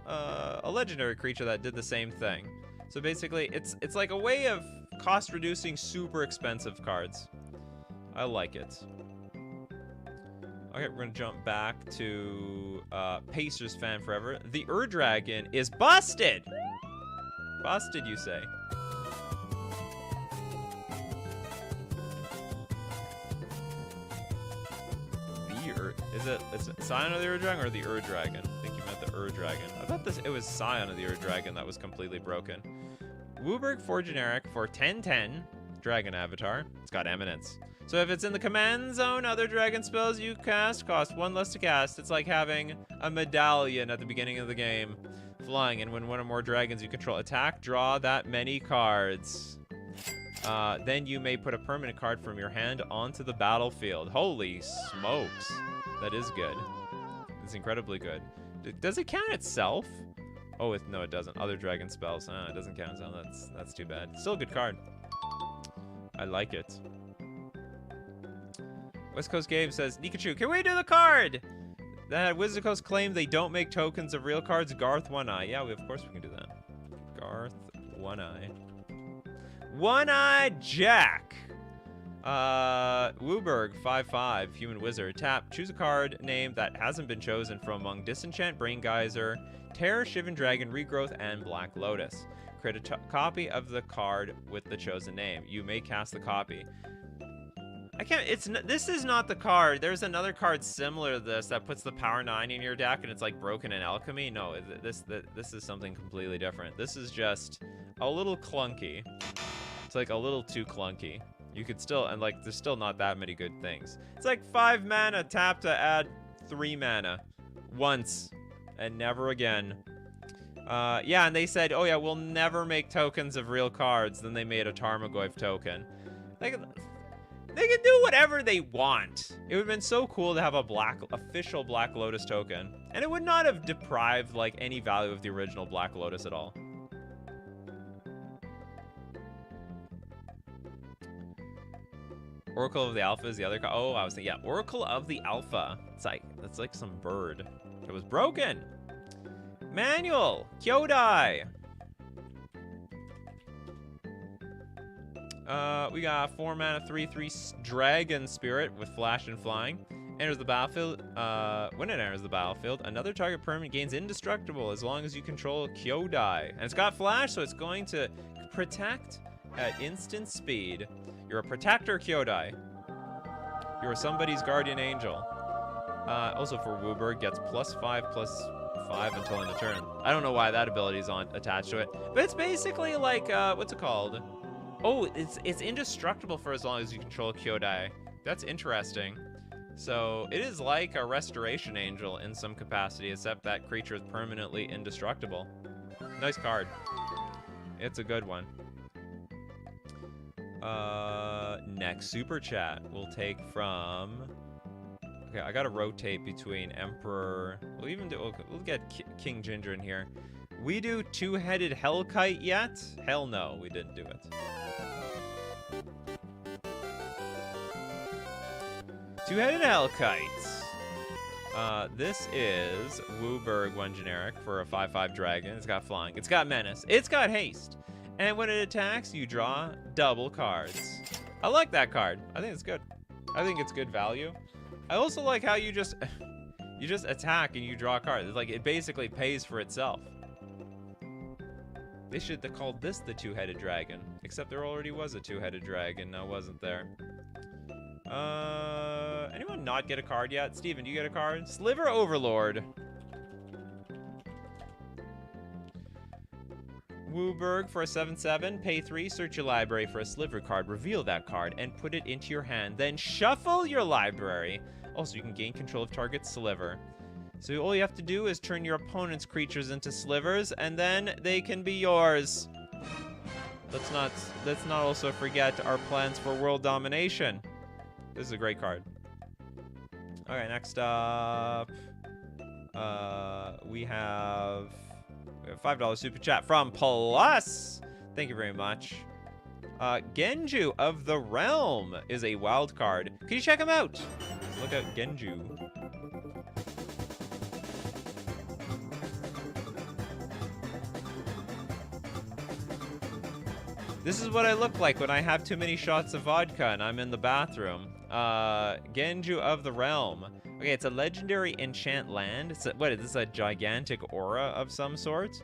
a legendary creature that did the same thing. So basically, it's like a way of cost-reducing, super expensive cards. I like it. Okay, we're gonna jump back to Pacers fan forever. The Ur-Dragon is busted! Busted, you say? Is it Scion of the Ur-Dragon or the Ur-Dragon? I think you meant the Ur-Dragon. I thought it was Scion of the Ur-Dragon that was completely broken. WUBRG 4 generic for 10/10 Dragon Avatar. It's got Eminence. So if it's in the command zone, other dragon spells you cast cost 1 less to cast. It's like having a medallion at the beginning of the game. Flying, and when one or more dragons you control attack, draw that many cards. Then you may put a permanent card from your hand onto the battlefield. Holy smokes. That is good. It's incredibly good. Does it count itself? Oh, no, it doesn't. Other dragon spells. It doesn't count itself. That's too bad. Still a good card. I like it. West Coast Game says, Nikachu, can we do the card? That Wizard Coast claim they don't make tokens of real cards. Garth One Eye. Yeah, of course we can do that. Garth One Eye. One Eye Jack. WUBRG 5/5 Human Wizard. Tap. Choose a card name that hasn't been chosen from among Disenchant, Brain Geyser, Terror, Shivan Dragon, Regrowth, and Black Lotus. Create a copy of the card with the chosen name. You may cast the copy. I can't. This is not the card. There's another card similar to this that puts the power 9 in your deck, and it's like broken in alchemy. No, this is something completely different. This is just a little clunky. It's like a little too clunky. You could still, and like, there's still not that many good things. It's like 5 mana, tap to add 3 mana. Once. And never again. Yeah, and they said, oh yeah, we'll never make tokens of real cards. Then they made a Tarmogoyf token. Like, they can do whatever they want. It would have been so cool to have a official Black Lotus token. And it would not have deprived, like, any value of the original Black Lotus at all. Oracle of the Alpha is the other card. Oh, I was thinking, yeah, Oracle of the Alpha. It's like some bird. It was broken. Manual. Kyodai. We got 4 mana, 3/3 Dragon Spirit with Flash and Flying. Enters the battlefield. When it enters the battlefield, another target permanent gains Indestructible as long as you control Kyodai. And it's got Flash, so it's going to protect at instant speed. You're a protector, Kyodai. You're somebody's guardian angel. Also for WUBRG, gets +5/+5 until end of turn. I don't know why that ability is attached to it, but it's basically like what's it called? Oh, it's indestructible for as long as you control Kyodai. That's interesting. So it is like a restoration angel in some capacity, except that creature is permanently indestructible. Nice card. It's a good one. Next super chat we'll take from. Okay, I gotta rotate between Emperor. We'll get King Ginger in here. We do two-headed Hellkite yet? Hell no, we didn't do it. Two-headed Hellkites. This is WUBRG 1 generic for a 5/5 dragon. It's got flying. It's got menace. It's got haste. And when it attacks, you draw double cards. I like that card. I think it's good. I think it's good value. I also like how you just attack and you draw cards. It's like it basically pays for itself. They should have called this the two-headed dragon. Except there already was a two-headed dragon, now wasn't there? Anyone not get a card yet? Steven, do you get a card? Sliver Overlord. WUBRG for a 7/7, pay 3, search your library for a sliver card, reveal that card, and put it into your hand. Then shuffle your library. Also, you can gain control of target sliver. So all you have to do is turn your opponent's creatures into slivers, and then they can be yours. Let's not also forget our plans for world domination. This is a great card. Okay, next up, we have a $5 super chat from Plus. Thank you very much. Genju of the Realm is a wild card. Can you check him out? Let's look at Genju. This is what I look like when I have too many shots of vodka and I'm in the bathroom. Genju of the Realm. Okay, it's a legendary enchant land. What is this, a gigantic aura of some sort?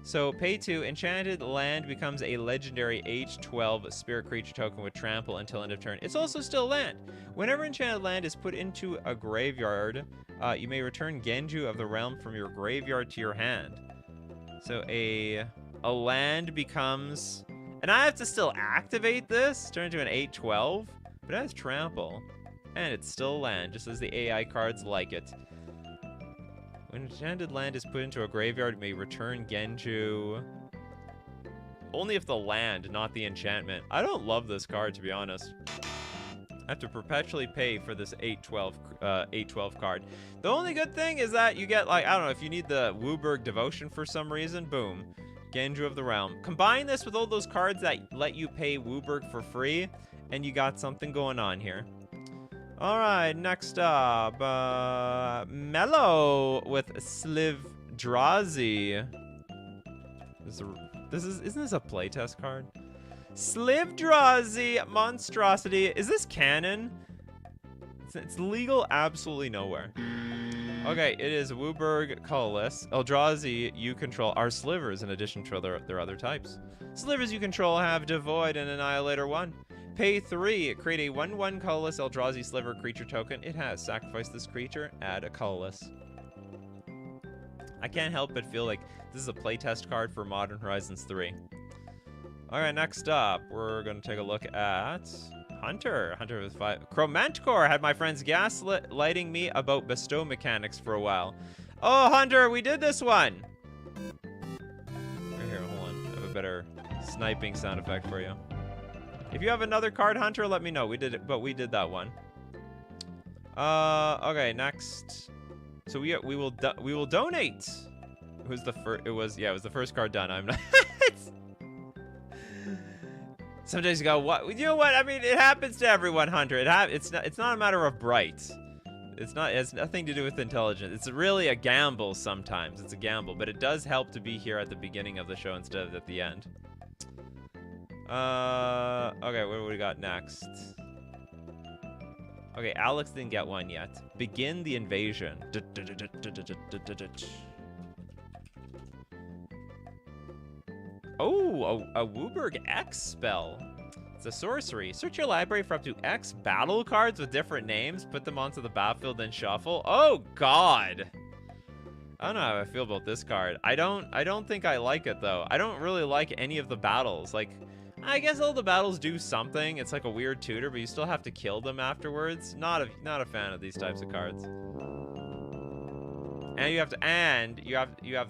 So, pay 2, enchanted land becomes a legendary H12 spirit creature token with trample until end of turn. It's also still land. Whenever enchanted land is put into a graveyard, you may return Genju of the Realm from your graveyard to your hand. So, a land becomes... And I have to still activate this, turn into an 8/12, but it has trample. And it's still land, just as the AI cards like it. When enchanted land is put into a graveyard, it may return Genju. Only if the land, not the enchantment. I don't love this card, to be honest. I have to perpetually pay for this 8/12 card. The only good thing is that you get, like, I don't know, if you need the WUBRG Devotion for some reason, boom. Genju of the Realm. Combine this with all those cards that let you pay WUBRG for free, and you got something going on here. Alright, next up, Mellow with Slivdrazi. Isn't this a playtest card? Slivdrazi Monstrosity. Is this canon? It's legal absolutely nowhere. Okay, it is WUBRG colorless. Eldrazi you control are slivers in addition to their other types. Slivers you control have Devoid and Annihilator 1. Pay 3, create a 1/1 colorless Eldrazi sliver creature token. It has sacrifice this creature, add a colorless. I can't help but feel like this is a playtest card for Modern Horizons 3. Alright, next up, we're gonna take a look at Hunter. Hunter with 5. Chromanticore had my friends gaslighting me about bestow mechanics for a while. Oh, Hunter, we did this one! Right here, hold on. I have a better sniping sound effect for you. If you have another card, Hunter, let me know. We did it, but we did that one. Okay, next. So we will donate. Who's the first? It was the first card done. I'm not. Sometimes you go, what? You know what? I mean, it happens to everyone, Hunter. It's not a matter of bright. It has nothing to do with intelligence. It's really a gamble sometimes. It's a gamble, but it does help to be here at the beginning of the show instead of at the end. Okay, what do we got next? Okay, Alex didn't get one yet. Begin the invasion. Oh, a WUBRG X spell. It's a sorcery. Search your library for up to X battle cards with different names, put them onto the battlefield, then shuffle. Oh God. I don't know how I feel about this card. I don't think I like it though. I don't really like any of the battles. Like, I guess all the battles do something. It's like a weird tutor, but you still have to kill them afterwards. Not a fan of these types of cards. And you have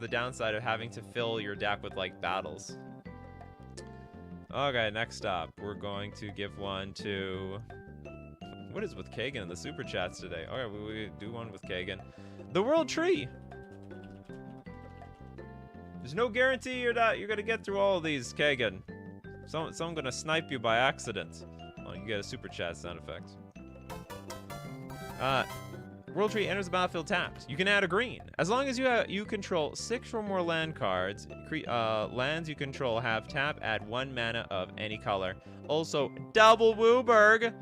the downside of having to fill your deck with like battles. Okay, next up, we're going to give one to... What is with Kagan in the super chats today? Okay, we do one with Kagan. The World Tree. There's no guarantee you're gonna get through all of these, Kagan. Someone gonna snipe you by accident. Oh, you get a super chat sound effect. World Tree enters the battlefield tapped. You can add a green. As long as you control 6 or more land cards, lands you control have tap, add 1 mana of any color. Also, double WUBRG.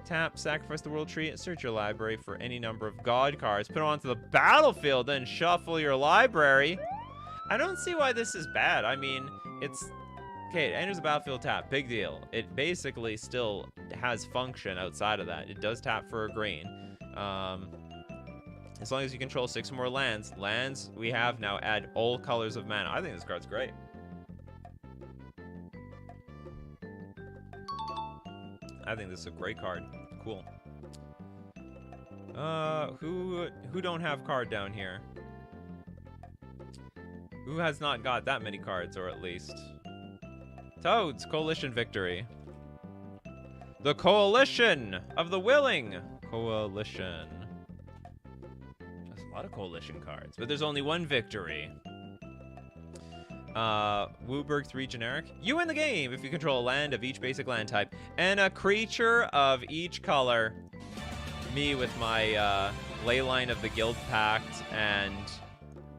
Tap, sacrifice the World Tree, search your library for any number of god cards, put them onto the battlefield, then shuffle your library. I don't see why this is bad. I mean, it's... Okay, it enters the battlefield tap. Big deal. It basically still has function outside of that. It does tap for a green. As long as you control 6 or more lands we have now add all colors of mana. I think this card's great. I think this is a great card. Cool. Who don't have card down here? Who has not got that many cards, or at least... Toads, Coalition victory. The Coalition of the Willing. Coalition. There's a lot of Coalition cards, but there's only one victory. WUBRG 3 generic. You win the game if you control a land of each basic land type and a creature of each color. Me with my Leyline of the Guild Pact and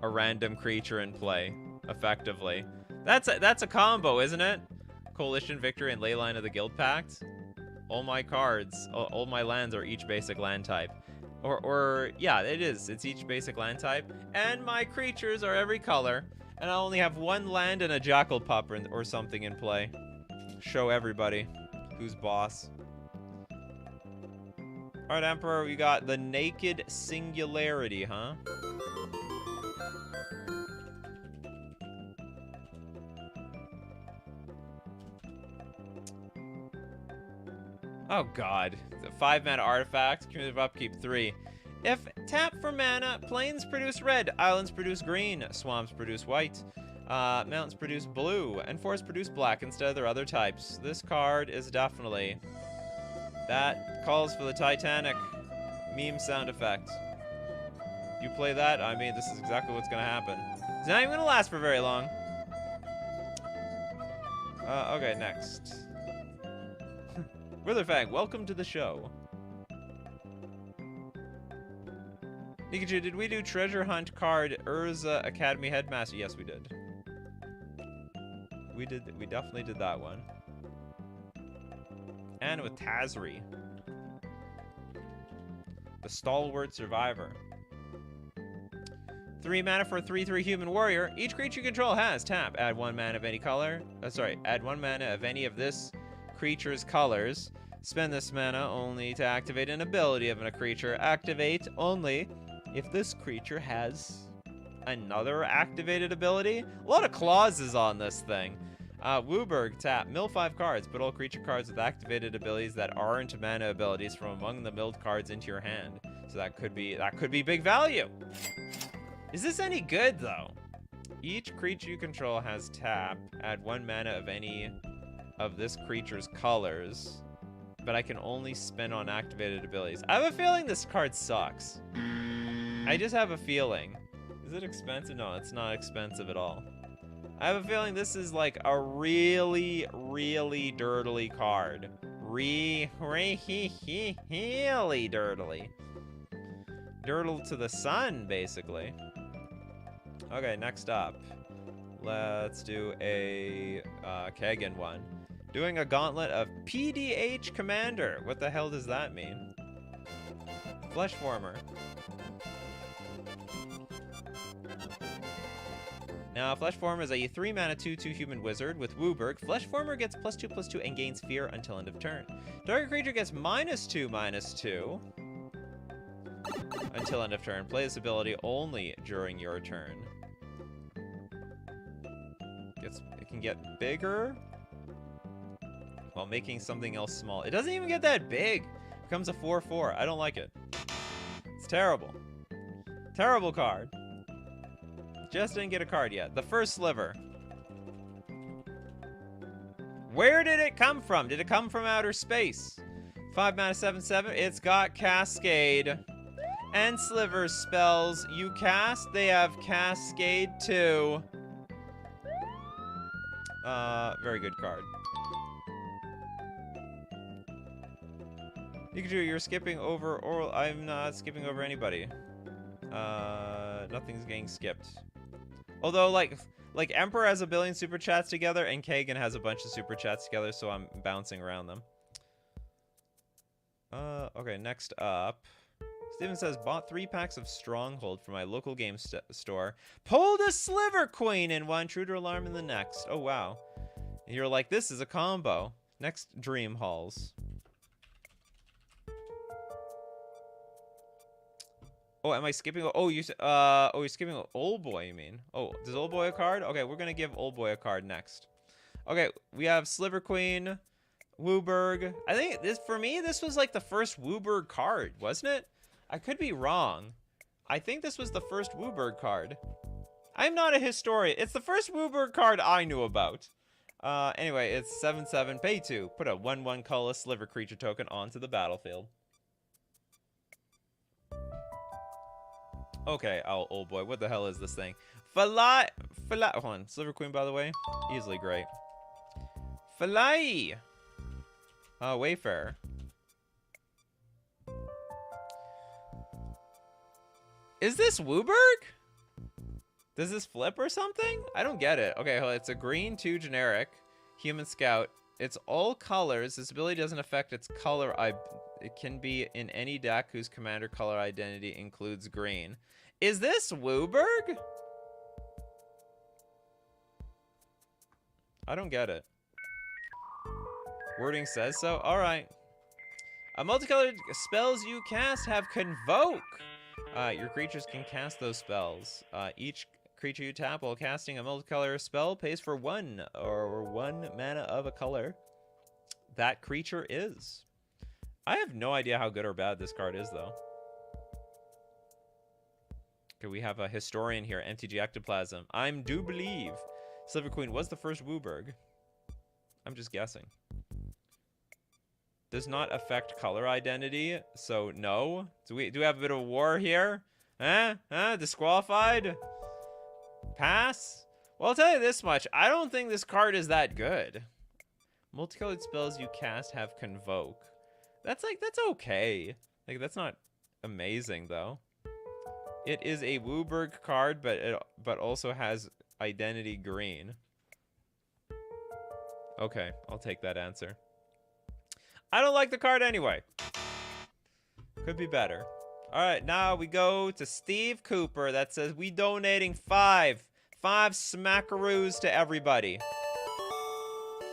a random creature in play, effectively. That's a combo, isn't it? Coalition, Victory, and Leyline of the Guild Pact. All my cards, all my lands are each basic land type. Or yeah, it is. It's each basic land type. And my creatures are every color. And I only have one land and a Jackal Pup or something in play. Show everybody who's boss. Alright, Emperor, we got the Naked Singularity, huh? Oh god. The 5-mana artifact, cumulative upkeep 3. If tap for mana, plains produce red, islands produce green, swamps produce white, mountains produce blue, and forests produce black instead of their other types. This card is definitely... That calls for the Titanic meme sound effect. You play that, I mean, this is exactly what's gonna happen. It's not even gonna last for very long. Okay, next. Witherfang, welcome to the show. Nikachu, did we do Treasure Hunt card Urza Academy Headmaster? Yes, we did. We definitely did that one. And with Tazri. The Stalwart Survivor. 3 mana for a 3/3 human warrior. Each creature you control has tap. Add 1 mana of any color. Add 1 mana of any of this creature's colors. Spend this mana only to activate an ability of a creature. Activate only if this creature has another activated ability. A lot of clauses on this thing. WUBRG, tap. Mill 5 cards. Put all creature cards with activated abilities that aren't mana abilities from among the milled cards into your hand. So that could be big value. Is this any good though? Each creature you control has tap. Add 1 mana of any of this creature's colors. But I can only spend on activated abilities. I have a feeling this card sucks. I just have a feeling. Is it expensive? No, it's not expensive at all. I have a feeling this is like a really, really dirtily card. Really dirtily. Dirtle to the sun, basically. Okay, next up. Let's do a Kagan one. Doing a gauntlet of PDH Commander. What the hell does that mean? Flesh Former. Now, Flesh Former is a 3 mana 2/2 human wizard with WUBRG. Flesh Former gets +2/+2 and gains fear until end of turn. Target creature gets -2/2 until end of turn. Play this ability only during your turn. It can get bigger while making something else small. It doesn't even get that big. It becomes a 4/4. I don't like it. It's terrible. Terrible card. Just didn't get a card yet. The first sliver. Where did it come from? Did it come from outer space? 5 mana 7/7. It's got Cascade. And sliver spells you cast. They have Cascade too. Very good card. Nikachu, you're skipping over oral. I'm not skipping over anybody. Nothing's getting skipped. Although, like Emperor has a billion super chats together, and Kagan has a bunch of super chats together, so I'm bouncing around them. Okay, next up. Steven says, bought 3 packs of Stronghold from my local game store. Pulled a Sliver Queen in one, Intruder Alarm in the next. Oh, wow. And you're like, this is a combo. Next, Dream Halls. Oh, am I skipping? Oh, you're skipping Old Boy, you mean? Oh, does Old Boy a card? Okay, we're gonna give Old Boy a card next. Okay, we have Sliver Queen, WUBRG. I think for me, this was like the first WUBRG card, wasn't it? I could be wrong. I think this was the first WUBRG card. I'm not a historian. It's the first WUBRG card I knew about. Anyway, it's 7/7, pay 2. Put a 1/1 colorless Sliver creature token onto the battlefield. Okay, Old Boy, what the hell is this thing? Hold on, Sliver Queen, by the way, easily great. Falai! Wayfarer. Is this WUBRG? Does this flip or something? I don't get it. Okay, well, it's a green 2 generic. Human Scout. It's all colors. This ability doesn't affect its color. It can be in any deck whose commander color identity includes green. Is this WUBRG? I don't get it. Wording says so. All right. Multicolored spells you cast have Convoke. Your creatures can cast those spells. Each creature you tap while casting a multicolor spell pays for 1 or 1 mana of a color that creature is. I have no idea how good or bad this card is, though. Okay, we have a historian here, MTG Ectoplasm. I do believe Silver Queen was the first WUBRG. I'm just guessing. Does not affect color identity, so no. Do we have a bit of a war here? Disqualified? Pass? Well, I'll tell you this much. I don't think this card is that good. Multicolored spells you cast have Convoke. That's okay. Like, that's not amazing, though. It is a WUBRG card, but also has identity green. Okay, I'll take that answer. I don't like the card anyway. Could be better. All right, now we go to Steve Cooper that says we donating 5 smackaroos to everybody.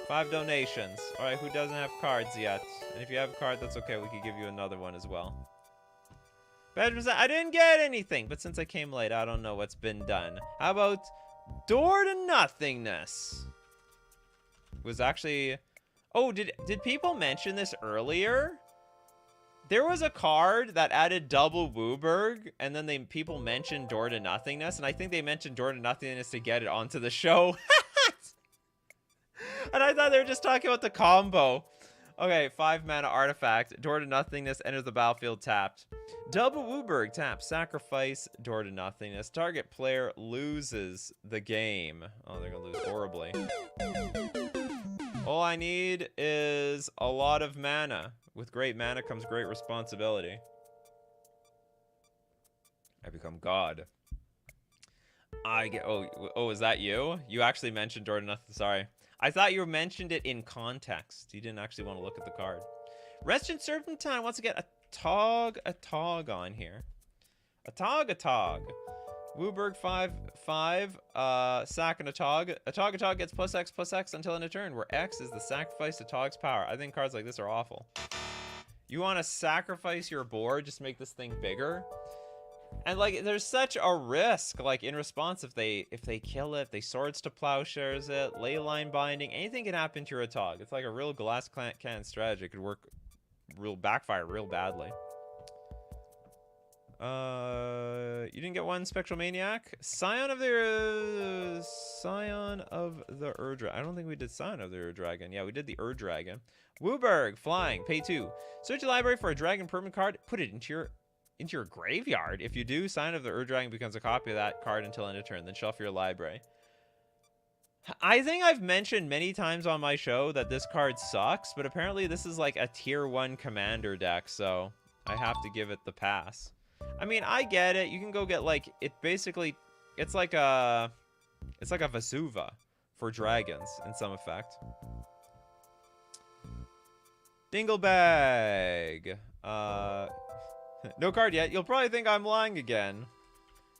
5 donations. All right, who doesn't have cards yet? And if you have a card, that's okay. We could give you another one as well. Benjamin said, I didn't get anything, but since I came late, I don't know what's been done. How about Door to Nothingness? It was actually... Oh, did people mention this earlier? There was a card that added double WUBRG, and then people mentioned Door to Nothingness, and I think they mentioned Door to Nothingness to get it onto the show. And I thought they were just talking about the combo. Okay, 5 mana artifact. Door to Nothingness, enters the battlefield tapped. Double WUBRG, tap, sacrifice, Door to Nothingness. Target player loses the game. Oh, they're gonna lose horribly. All I need is a lot of mana. With great mana comes great responsibility. I become God. I get... Oh, is that you? You actually mentioned Door to Nothing. Sorry. I thought you mentioned it in context. You didn't actually want to look at the card. Resident Serpentine wants to get a Tog on here. A Tog. WUBRG 5/5, sack and a Tog. A Tog gets +X until end of turn, where X is the sacrifice to Tog's power. I think cards like this are awful. You want to sacrifice your board just to make this thing bigger? And like, there's such a risk, like, in response, if they kill it, if they Swords to Plowshares it, Leyline Binding, anything can happen to your Tog. It's like a real glass cannon strategy. It could work backfire real badly. You didn't get one Spectral Maniac? Scion of the Ur-Dragon. I don't think we did Scion of the Ur-Dragon. Yeah, we did the Ur-Dragon. WUBRG, flying, pay 2. Search your library for a dragon permanent card, put it into your graveyard. If you do, Scion of the Ur-Dragon becomes a copy of that card until end of turn, then shuffle your library. I think I've mentioned many times on my show that this card sucks, but apparently this is like a tier 1 commander deck, so I have to give it the pass. I mean, I get it. You can go get like, it's like a Vesuva for dragons in some effect. Dinglebag. No card yet. You'll probably think I'm lying again.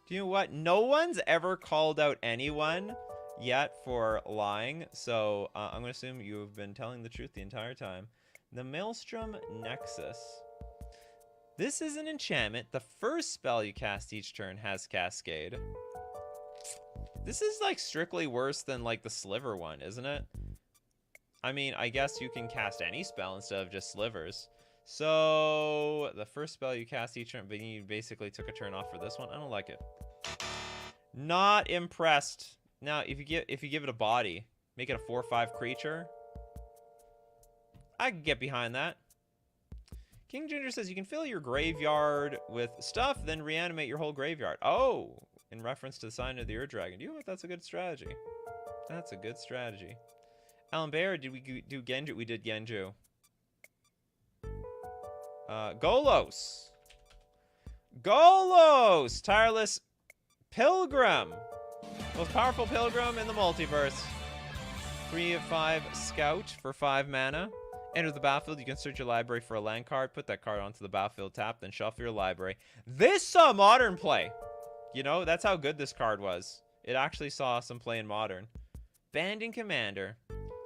Do you know what? No one's ever called out anyone yet for lying, so I'm going to assume you've been telling the truth the entire time. The Maelstrom Nexus. This is an enchantment. The first spell you cast each turn has Cascade. This is like strictly worse than like the Sliver one, isn't it? I mean, I guess you can cast any spell instead of just Slivers. So the first spell you cast each turn, but you basically took a turn off for this one. I don't like it. Not impressed. Now, if you give it a body, make it a 4/5 creature, I can get behind that. King Ginger says you can fill your graveyard with stuff, then reanimate your whole graveyard. Oh, in reference to the Sign of the Ur-Dragon. You know what? That's a good strategy. That's a good strategy. Alan Bayer, did we do Genju? We did Genju. Golos. Golos! Tireless Pilgrim. Most powerful Pilgrim in the multiverse. 3/5 Scout for 5 mana. Enter the battlefield. You can search your library for a land card. Put that card onto the battlefield, tap, then shuffle your library. This saw modern play. You know, that's how good this card was. It actually saw some play in modern. Banding Commander.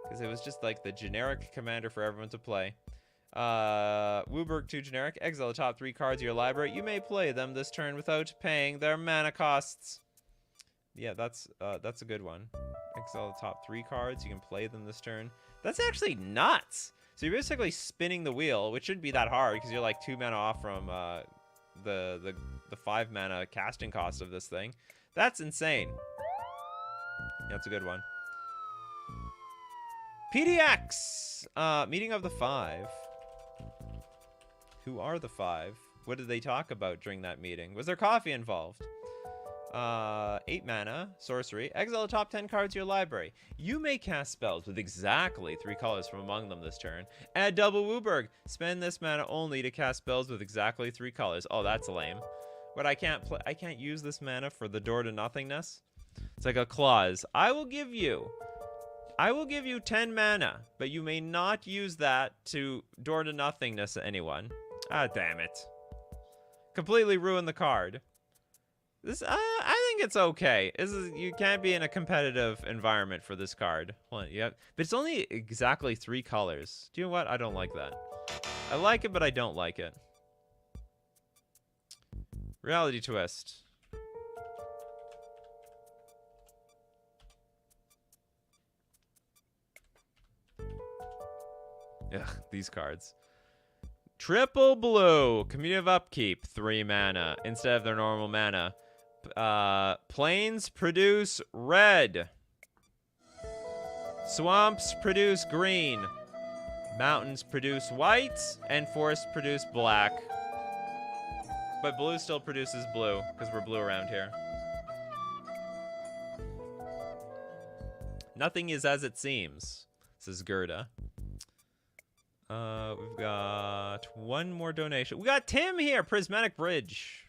Because it was just like the generic commander for everyone to play. WUBRG 2 generic. Exile the top 3 cards of your library. You may play them this turn without paying their mana costs. Yeah, that's a good one. Exile the top 3 cards. You can play them this turn. That's actually nuts. So you're basically spinning the wheel, which shouldn't be that hard because you're like 2 mana off from the 5 mana casting cost of this thing. That's insane. Yeah, that's a good one. PDX! Meeting of the 5. Who are the 5? What did they talk about during that meeting? Was there coffee involved? 8 mana, sorcery. Exile the top 10 cards of your library. You may cast spells with exactly 3 colors from among them this turn. Add double WUBRG. Spend this mana only to cast spells with exactly 3 colors. Oh, that's lame. But I can't use this mana for the door to nothingness. It's like a clause. I will give you 10 mana, but you may not use that to door to nothingness to anyone. Ah, damn it. Completely ruin the card. This, I think it's okay. You can't be in a competitive environment for this card. Well, yeah, but it's only exactly 3 colors. Do you know what? I don't like that. I like it, but I don't like it. Reality twist. Ugh, these cards. Triple blue. Community of Upkeep. 3 mana instead of their normal mana. Plains produce red. Swamps produce green. Mountains produce white. And forests produce black. But blue still produces blue, because we're blue around here. Nothing is as it seems, says Gerda. We've got one more donation. We got Tim here, Prismatic Bridge.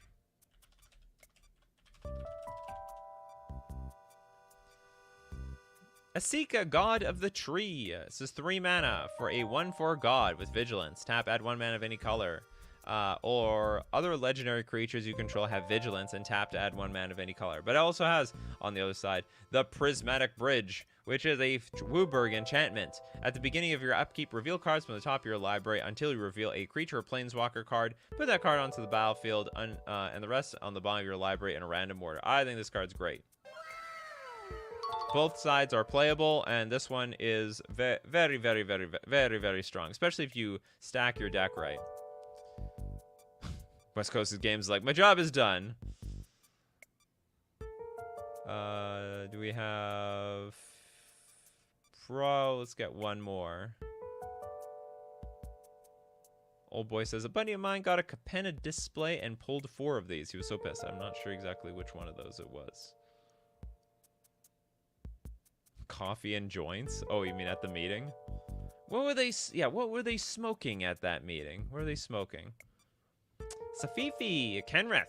Asika, God of the Tree. This is 3 mana for a 1/4 God with Vigilance. Tap, add 1 mana of any color. Or other legendary creatures you control have Vigilance and tap to add 1 mana of any color. But it also has, on the other side, the Prismatic Bridge, which is a WUBRG enchantment. At the beginning of your upkeep, reveal cards from the top of your library until you reveal a creature or planeswalker card. Put that card onto the battlefield and the rest on the bottom of your library in a random order. I think this card's great. Both sides are playable, and this one is very, very, very, very, very, very strong, especially if you stack your deck right. West Coast's game's like, my job is done. Do we have... Pro, let's get one more. Old boy says, a buddy of mine got a Capenna display and pulled 4 of these. He was so pissed. I'm not sure exactly which one of those it was. Coffee and joints? Oh, you mean at the meeting? What were they... Yeah, what were they smoking at that meeting? What were they smoking? Safifi, Kenrith.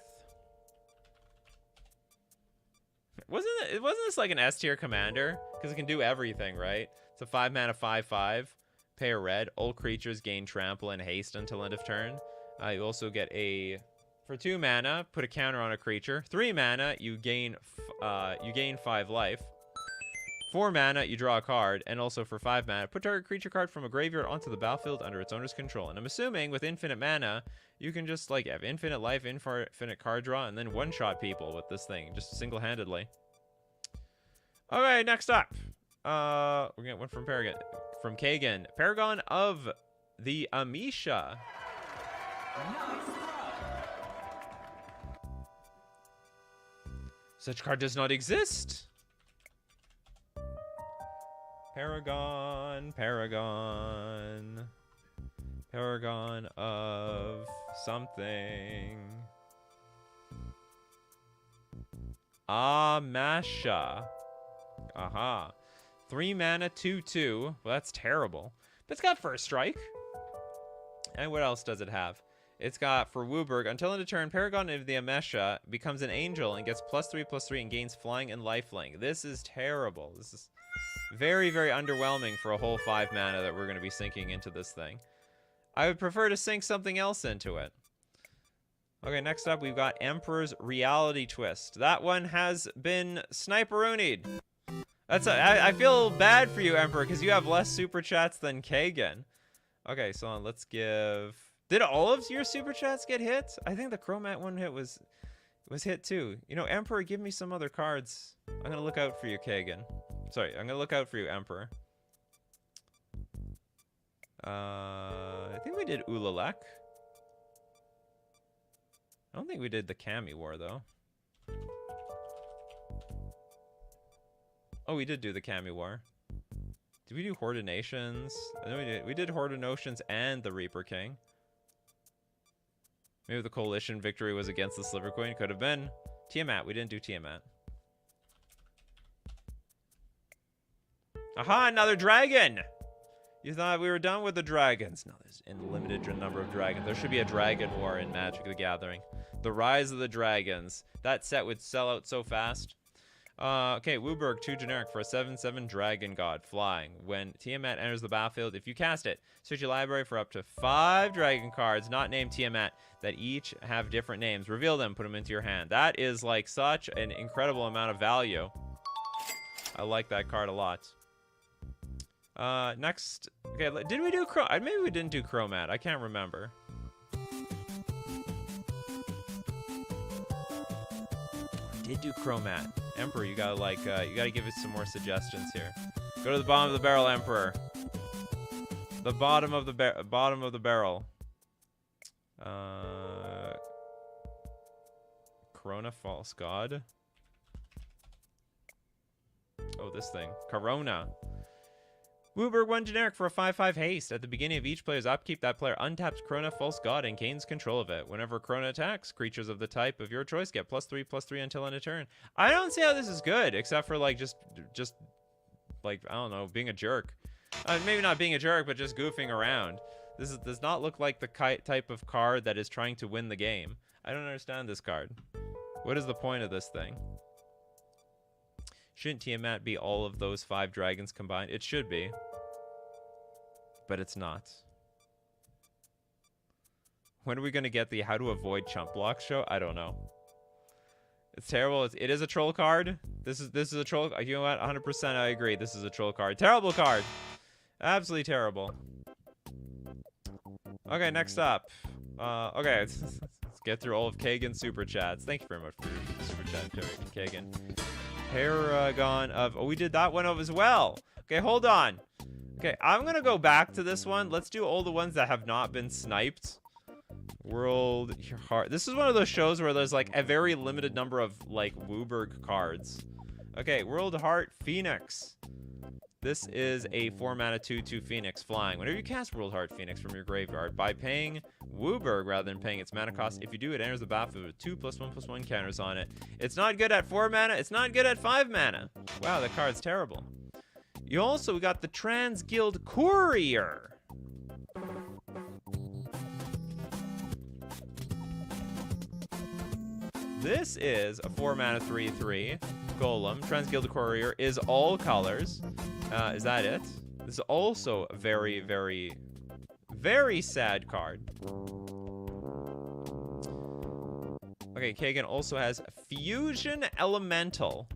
Wasn't this like an S tier commander? Because it can do everything, right? It's a 5 mana 5/5. Pay a red. All creatures gain trample and haste until end of turn. You also get a... For 2 mana, put a counter on a creature. 3 mana, you gain 5 life. 4 mana, you draw a card, and also for 5 mana, put target creature card from a graveyard onto the battlefield under its owner's control. And I'm assuming with infinite mana, you can just like have infinite life, infinite card draw, and then one-shot people with this thing, just single-handedly. Okay, next up, we're getting one from Kagan, Paragon of the Amisha. Such card does not exist. Paragon of something. Amasha. Aha. 3 mana, 2/2. Well, that's terrible. But it's got first strike. And what else does it have? It's got, for WUBRG, until end of turn, Paragon of the Amesha becomes an angel and gets +3/+3 and gains flying and lifelink. This is terrible. Very, very underwhelming for a whole 5 mana that we're going to be sinking into this thing. I would prefer to sink something else into it. Okay, next up we've got Emperor's Reality Twist. That one has been sniper-oonied. I feel bad for you, Emperor, because you have less super chats than Kagan. Okay, so let's give... Did all of your super chats get hit? I think the Chromat one hit was hit too. You know, Emperor, give me some other cards. I'm going to look out for you, Kagan. Sorry, I'm going to look out for you, Emperor. I think we did Ulalek. I don't think we did the Kami War, though. Oh, we did do the Kami War. Did we do Horde Nations? I know we did Horde Nations and the Reaper King. Maybe the Coalition victory was against the Sliver Queen. Could have been. Tiamat. We didn't do Tiamat. Aha, another dragon! You thought we were done with the dragons. No, there's an unlimited number of dragons. There should be a dragon war in Magic the Gathering. The Rise of the Dragons. That set would sell out so fast. Okay, WUBRG, 2 generic for a 7/7 Dragon God, flying. When Tiamat enters the battlefield, if you cast it, search your library for up to 5 dragon cards, not named Tiamat, that each have different names. Reveal them, put them into your hand. That is like such an incredible amount of value. I like that card a lot. Next, okay, did we do maybe we didn't do Chromat. I can't remember. We did do Chromat. Emperor, you gotta you gotta give us some more suggestions here. Go to the bottom of the barrel, Emperor. The bottom of the barrel. Corona False God. Oh, this thing. Corona. WUBRG, 1 generic for a 5/5 haste. At the beginning of each player's upkeep, that player untaps Corona False God and gains control of it. Whenever Corona attacks, creatures of the type of your choice get +3/+3 until end of turn. I don't see how this is good, except for like just like, I don't know, being a jerk. Maybe not being a jerk, but just goofing around. This does not look like the type of card that is trying to win the game. I don't understand this card. What is the point of this thing? Shouldn't Tiamat be all of those 5 dragons combined? It should be. But it's not. When are we going to get the How to Avoid Chump Block show? I don't know. It's terrible. It is a troll card. This is a troll. You know what? 100% I agree. This is a troll card. Terrible card. Absolutely terrible. Okay, next up. Okay, let's get through all of Kagan's super chats. Thank you very much for your super chat, Kagan. Paragon of... Oh, we did that one as well. Okay, hold on. Okay, I'm going to go back to this one. Let's do all the ones that have not been sniped. World Heart. This is one of those shows where there's, like, a very limited number of, like, WUBRG cards. Okay, World Heart Phoenix. This is a 4-mana 2/2 Phoenix flying. Whenever you cast World Heart Phoenix from your graveyard, by paying WUBRG rather than paying its mana cost, if you do, it enters the battlefield with 2+1/+1 counters on it. It's not good at 4 mana. It's not good at 5 mana. Wow, that card's terrible. You also got the Trans Guild Courier. This is a 4-mana 3/3 Golem. Trans Guild Courier is all colors. Is that it? This is also a very, very, very sad card. Okay, Kagan also has Fusion Elemental.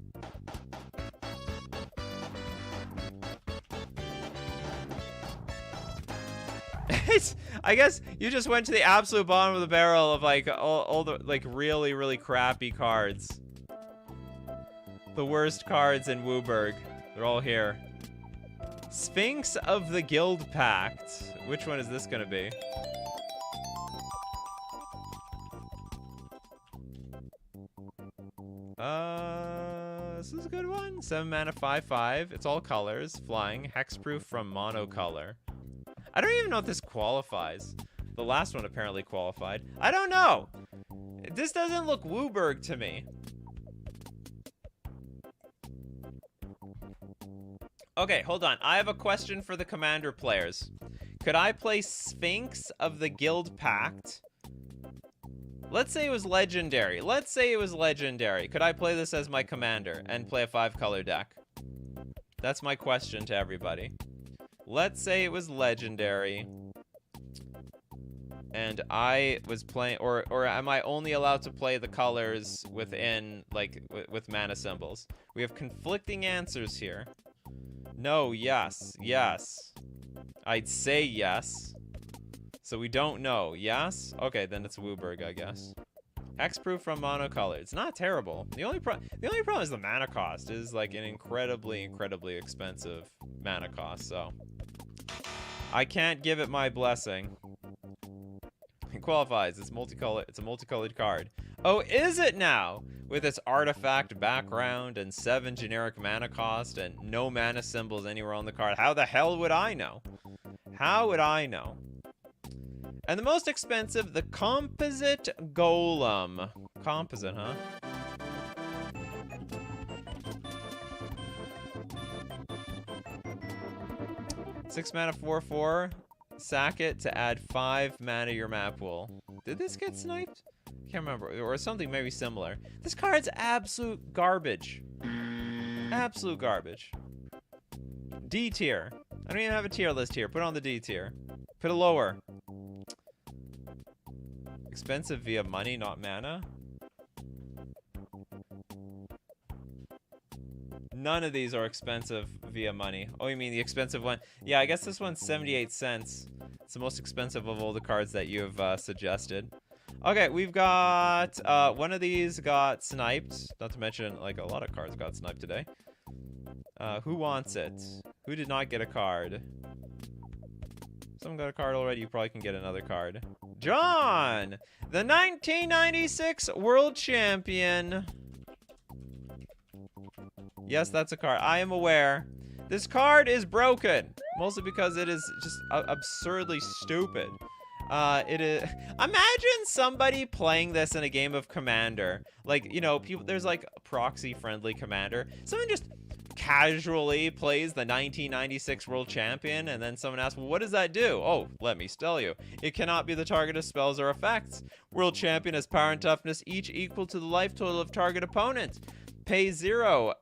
I guess you just went to the absolute bottom of the barrel of like all the like really, really crappy cards. The worst cards in WUBRG. They're all here. Sphinx of the Guild Pact. Which one is this gonna be? This is a good one. 7 mana 5/5. It's all colors. Flying. Hexproof from Monocolor. I don't even know if this qualifies. The last one apparently qualified. I don't know. This doesn't look WUBRG to me. Okay, hold on. I have a question for the Commander players. Could I play Sphinx of the Guild Pact? Let's say it was legendary. Let's say it was legendary. Could I play this as my commander and play a 5-color deck? That's my question to everybody. Let's say it was legendary. And I was playing, or am I only allowed to play the colors within, like, with mana symbols? We have conflicting answers here. No, yes, yes. I'd say yes. So we don't know. Yes? Okay, then it's WUBRG, I guess. Hexproof from monocolor. It's not terrible. The only problem is the mana cost. It is like an incredibly expensive mana cost, so I can't give it my blessing. It qualifies. It's a multicolored card. Oh, is it now? With its artifact background and 7 generic mana cost and no mana symbols anywhere on the card. How the hell would I know? How would I know? And the most expensive, the Composite Golem. Composite, huh? Six mana, 4/4. Sack it to add 5 mana to your map pool. Did this get sniped? Can't remember. Or something maybe similar. This card's absolute garbage. Absolute garbage. D tier. I don't even have a tier list here. Put it on the D tier. Put it lower. Expensive via money, not mana. None of these are expensive via money. Oh, you mean the expensive one? Yeah, I guess this one's 78 cents. It's the most expensive of all the cards that you've suggested. Okay, we've got one of these got sniped. Not to mention, like, a lot of cards got sniped today. Who wants it? Who did not get a card? Someone got a card already. You probably can get another card. John! The 1996 World Champion. Yes, that's a card. I am aware. This card is broken. Mostly because it is just absurdly stupid. It is. Imagine somebody playing this in a game of Commander. Like, you know, people. There's like proxy-friendly Commander. Someone just casually plays the 1996 World Champion, and then someone asks, well, what does that do? Oh, let me tell you. It cannot be the target of spells or effects. World Champion has power and toughness, each equal to the life total of target opponent. Pay 0.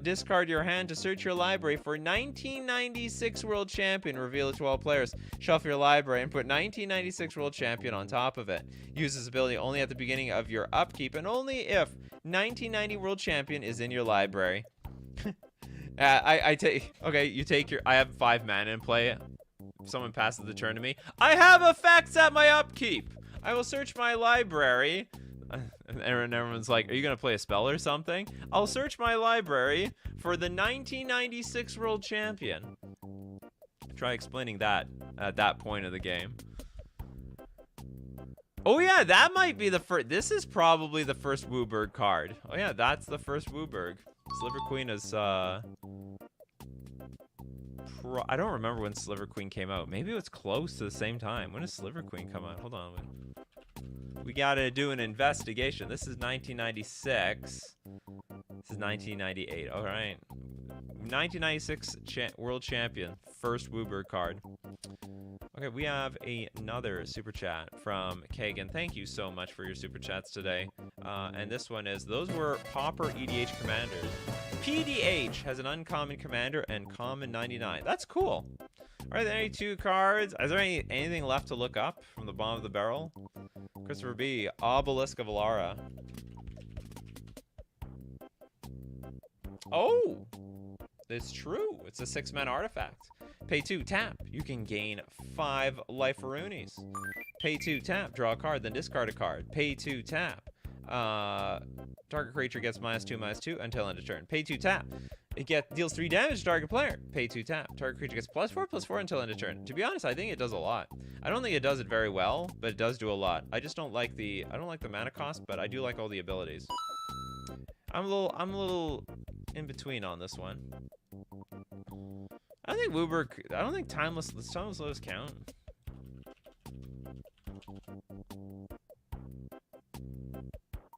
Discard your hand to search your library for 1996 World Champion. Reveal it to all players. Shuffle your library and put 1996 World Champion on top of it. Use this ability only at the beginning of your upkeep and only if 1990 World Champion is in your library. I take. Okay, you take your. I have 5 mana in play. If someone passes the turn to me, I have effects at my upkeep. I will search my library. And everyone's like, are you going to play a spell or something? I'll search my library for the 1996 World Champion. Try explaining that at that point of the game. Oh yeah, that might be the first. This is probably the first WUBRG card. Oh yeah, that's the first WUBRG. Sliver Queen is, I don't remember when Sliver Queen came out. Maybe it was close to the same time. When did Sliver Queen come out? Hold on. We gotta do an investigation. This is 1996. This is 1998. All right. 1996 World Champion. First WUBRG card. Okay, we have another super chat from Kagan. Thank you so much for your super chats today. And this one is, those were Pauper EDH commanders. PDH has an uncommon commander and common 99. That's cool. Are there any 2 cards? Is there anything left to look up from the bottom of the barrel? Christopher B. Obelisk of Alara. Oh! It's true. It's a 6-mana artifact. Pay 2, tap. You can gain 5 life runes. Pay 2, tap. Draw a card, then discard a card. Pay 2, tap. Target creature gets -2/-2 until end of turn. Pay 2, tap. It deals 3 damage to target player. Pay 2, tap. Target creature gets +4/+4 until end of turn. To be honest, I think it does a lot. I don't think it does it very well, but it does do a lot. I just don't like the mana cost, but I do like all the abilities. I'm a little in between on this one. I don't think WUBRG. I don't think timeless lows count.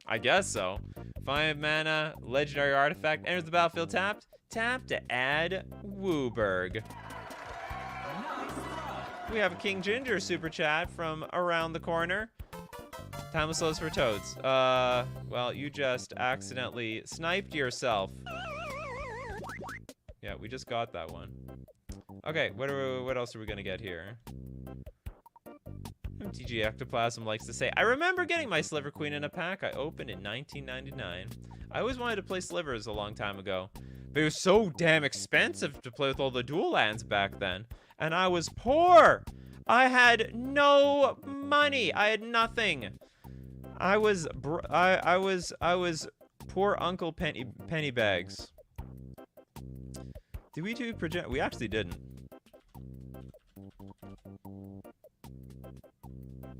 I guess so. 5 mana, legendary artifact, enters the battlefield tapped. Tap to add WUBRG. We have a King Ginger super chat from around the corner. Timeless lows for Toads. Well, you just accidentally sniped yourself. Yeah, yet. We just got that one. Okay, what else are we gonna get here? MTG Ectoplasm likes to say, I remember getting my Sliver Queen in a pack I opened in 1999. I always wanted to play Slivers a long time ago, but it was so damn expensive to play with all the dual lands back then. And I was poor. I had no money. I had nothing. I was poor Uncle Pennybags. Did we do project? We actually didn't.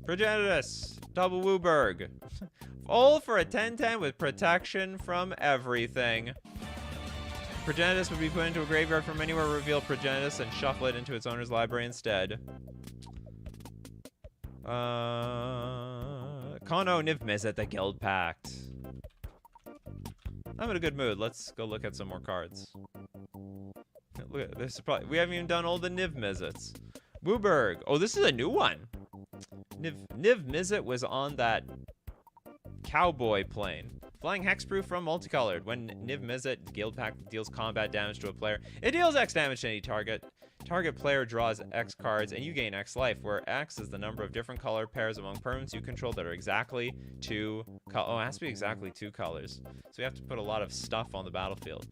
Progenitus, double WUBRG. All for a 10/10 with protection from everything. Progenitus would be put into a graveyard from anywhere, reveal Progenitus, and shuffle it into its owner's library instead. Kono Niv-Mizzet, the Guild Pact. I'm in a good mood. Let's go look at some more cards. Look at this. We haven't even done all the Niv-Mizzets. WUBRG. Oh, this is a new one. Niv-Mizzet was on that cowboy plane. Flying hexproof from multicolored. When Niv-Mizzet Guild Pack deals combat damage to a player, it deals X damage to any target. Target player draws X cards, and you gain X life, where X is the number of different color pairs among permanents you control that are exactly two colors. Oh, it has to be exactly 2 colors. So we have to put a lot of stuff on the battlefield.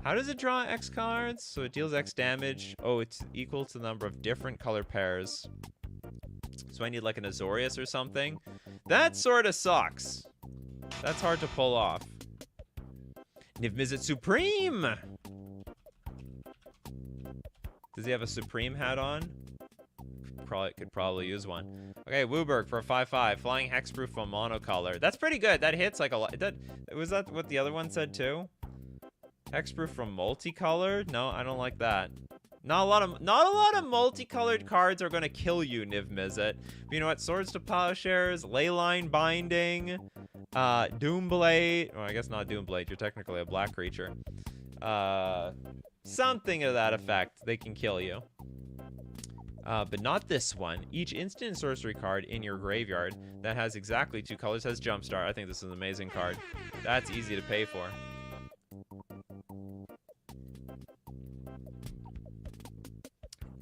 How does it draw X cards? So it deals X damage. Oh, it's equal to the number of different color pairs. So I need like an Azorius or something. That sort of sucks. That's hard to pull off. Niv-Mizzet Supreme! Does he have a Supreme hat on? Could probably use one. Okay, WUBRG for a 5/5. Flying hexproof from monocolor. That's pretty good. That hits like a lot. Was that what the other one said too? Hexproof from multicolored? No, I don't like that. Not a lot of multicolored cards are gonna kill you, Niv-Mizzet. But you know what? Swords to Plowshares, Leyline Binding, Doomblade. Well, I guess not Doomblade. You're technically a black creature. Something of that effect. They can kill you. But not this one. Each instant and sorcery card in your graveyard that has exactly 2 colors has Jumpstart. I think this is an amazing card. That's easy to pay for.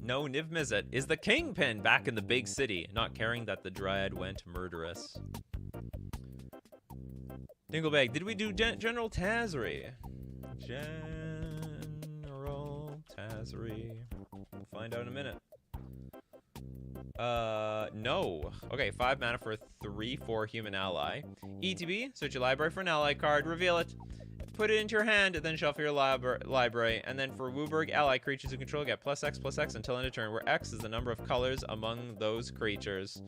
No, Niv-Mizzet is the kingpin back in the big city, not caring that the Dryad went murderous. Dinglebag, did we do General Tazri? General Tazri. We'll find out in a minute. No. Okay, 5 mana for a 3/4 human ally. ETB, search your library for an ally card, reveal it. Put it into your hand, and then shuffle your library. And then for WUBRG, ally creatures you control get +X/+X until end of turn, where X is the number of colors among those creatures.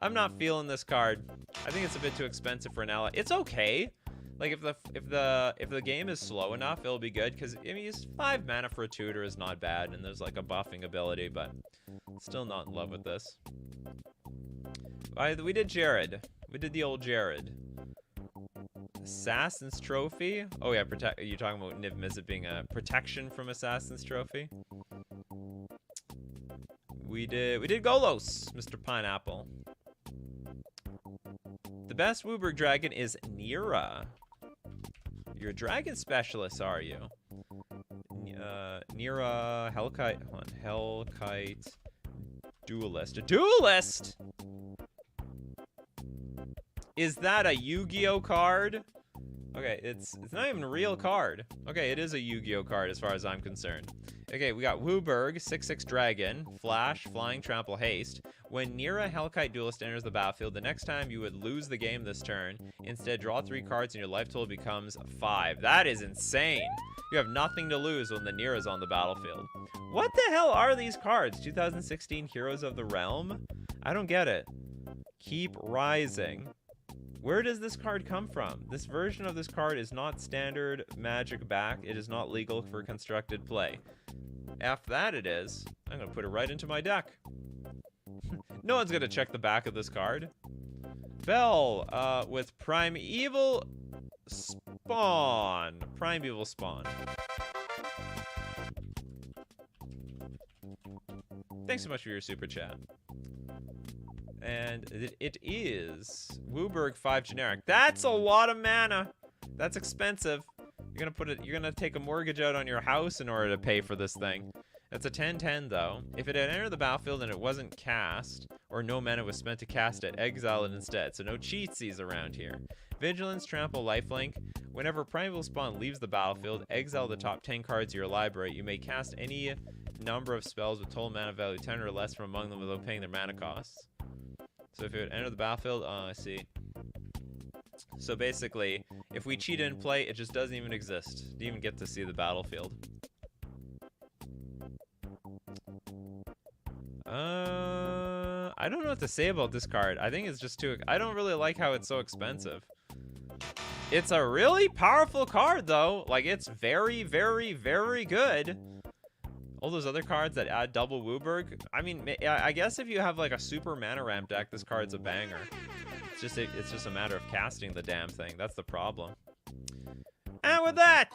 I'm not feeling this card. I think it's a bit too expensive for an ally. It's okay. Like if the game is slow enough, it'll be good. Because I mean, 5 mana for a tutor is not bad, and there's like a buffing ability, but still not in love with this. We did Jared. We did the old Jared. Assassin's Trophy? Oh yeah, you're talking about Niv-Mizzet being a protection from Assassin's Trophy. We did Golos, Mr. Pineapple. The best WUBRG dragon is Nira. You're a dragon specialist, are you? Nira, Hellkite, hold on, Hellkite, Duelist. A Duelist? Is that a Yu-Gi-Oh card? Okay, it's not even a real card. Okay, it is a Yu-Gi-Oh card as far as I'm concerned. Okay, we got WUBRG, 6/6 Dragon, Flash, Flying, Trample, Haste. When Nira Hellkite Duelist enters the battlefield, the next time you would lose the game this turn. Instead, draw 3 cards and your life total becomes 5. That is insane. You have nothing to lose when the Nira's on the battlefield. What the hell are these cards? 2016 Heroes of the Realm? I don't get it. Keep Rising. Where does this card come from? This version of this card is not standard Magic back. It is not legal for constructed play. After that it is. I'm going to put it right into my deck. No one's going to check the back of this card. Bell with Primeval Spawn. Primeval Spawn. Thanks so much for your super chat. And it is WUBRG 5 generic. That's a lot of mana. That's expensive. You're You're gonna take a mortgage out on your house in order to pay for this thing. It's a 10/10 though. If it had entered the battlefield and it wasn't cast, or no mana was spent to cast it, exile it instead. So no cheatsies around here. Vigilance, Trample, Lifelink. Whenever Primeval Spawn leaves the battlefield, exile the top 10 cards of your library. You may cast any number of spells with total mana value 10 or less from among them without paying their mana costs. So if it would enter the battlefield, I see. So basically, if we cheat in play, it just doesn't even exist. You even get to see the battlefield. I don't know what to say about this card. I think it's just too... I don't really like how it's so expensive. It's a really powerful card, though. Like, it's very, very, very good. All those other cards that add double WUBRG. I mean, I guess if you have, like, a super mana ramp deck, this card's a banger. It's just a matter of casting the damn thing. That's the problem. And with that,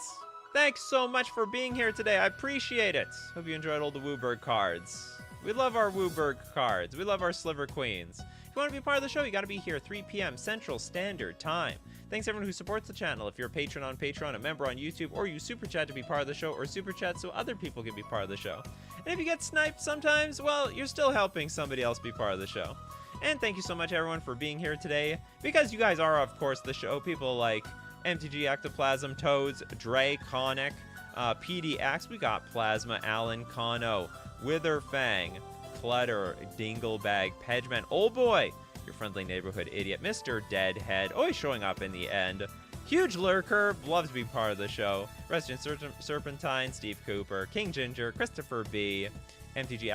thanks so much for being here today. I appreciate it. Hope you enjoyed all the WUBRG cards. We love our WUBRG cards. We love our Sliver Queens. If you want to be part of the show, you got to be here 3 p.m. Central Standard Time. Thanks everyone who supports the channel. If you're a patron on Patreon, a member on YouTube, or you Super Chat to be part of the show, or Super Chat so other people can be part of the show. And if you get sniped sometimes, well, you're still helping somebody else be part of the show. And thank you so much everyone for being here today. Because you guys are, of course, the show. People like MTG, Ectoplasm, Toads, Dre, Conic, PDX. We got Plasma, Alan, Kano, Witherfang, Clutter, Dinglebag, Pedgeman, Oh Boy, your friendly neighborhood idiot, Mr. Deadhead, always showing up in the end. Huge Lurker, loves to be part of the show. Resident Serpentine, Steve Cooper, King Ginger, Christopher B, MTG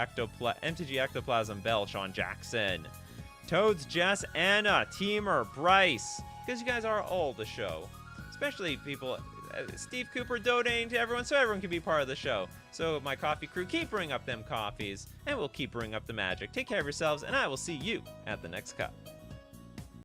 Ectoplasm, Bell, Sean Jackson, Toads, Jess, Anna, Teamer, Bryce, because you guys are all the show. Especially people, Steve Cooper donating to everyone so everyone can be part of the show. So my coffee crew, keep bringing up them coffees, and we'll keep bringing up the magic. Take care of yourselves, and I will see you at the next cup.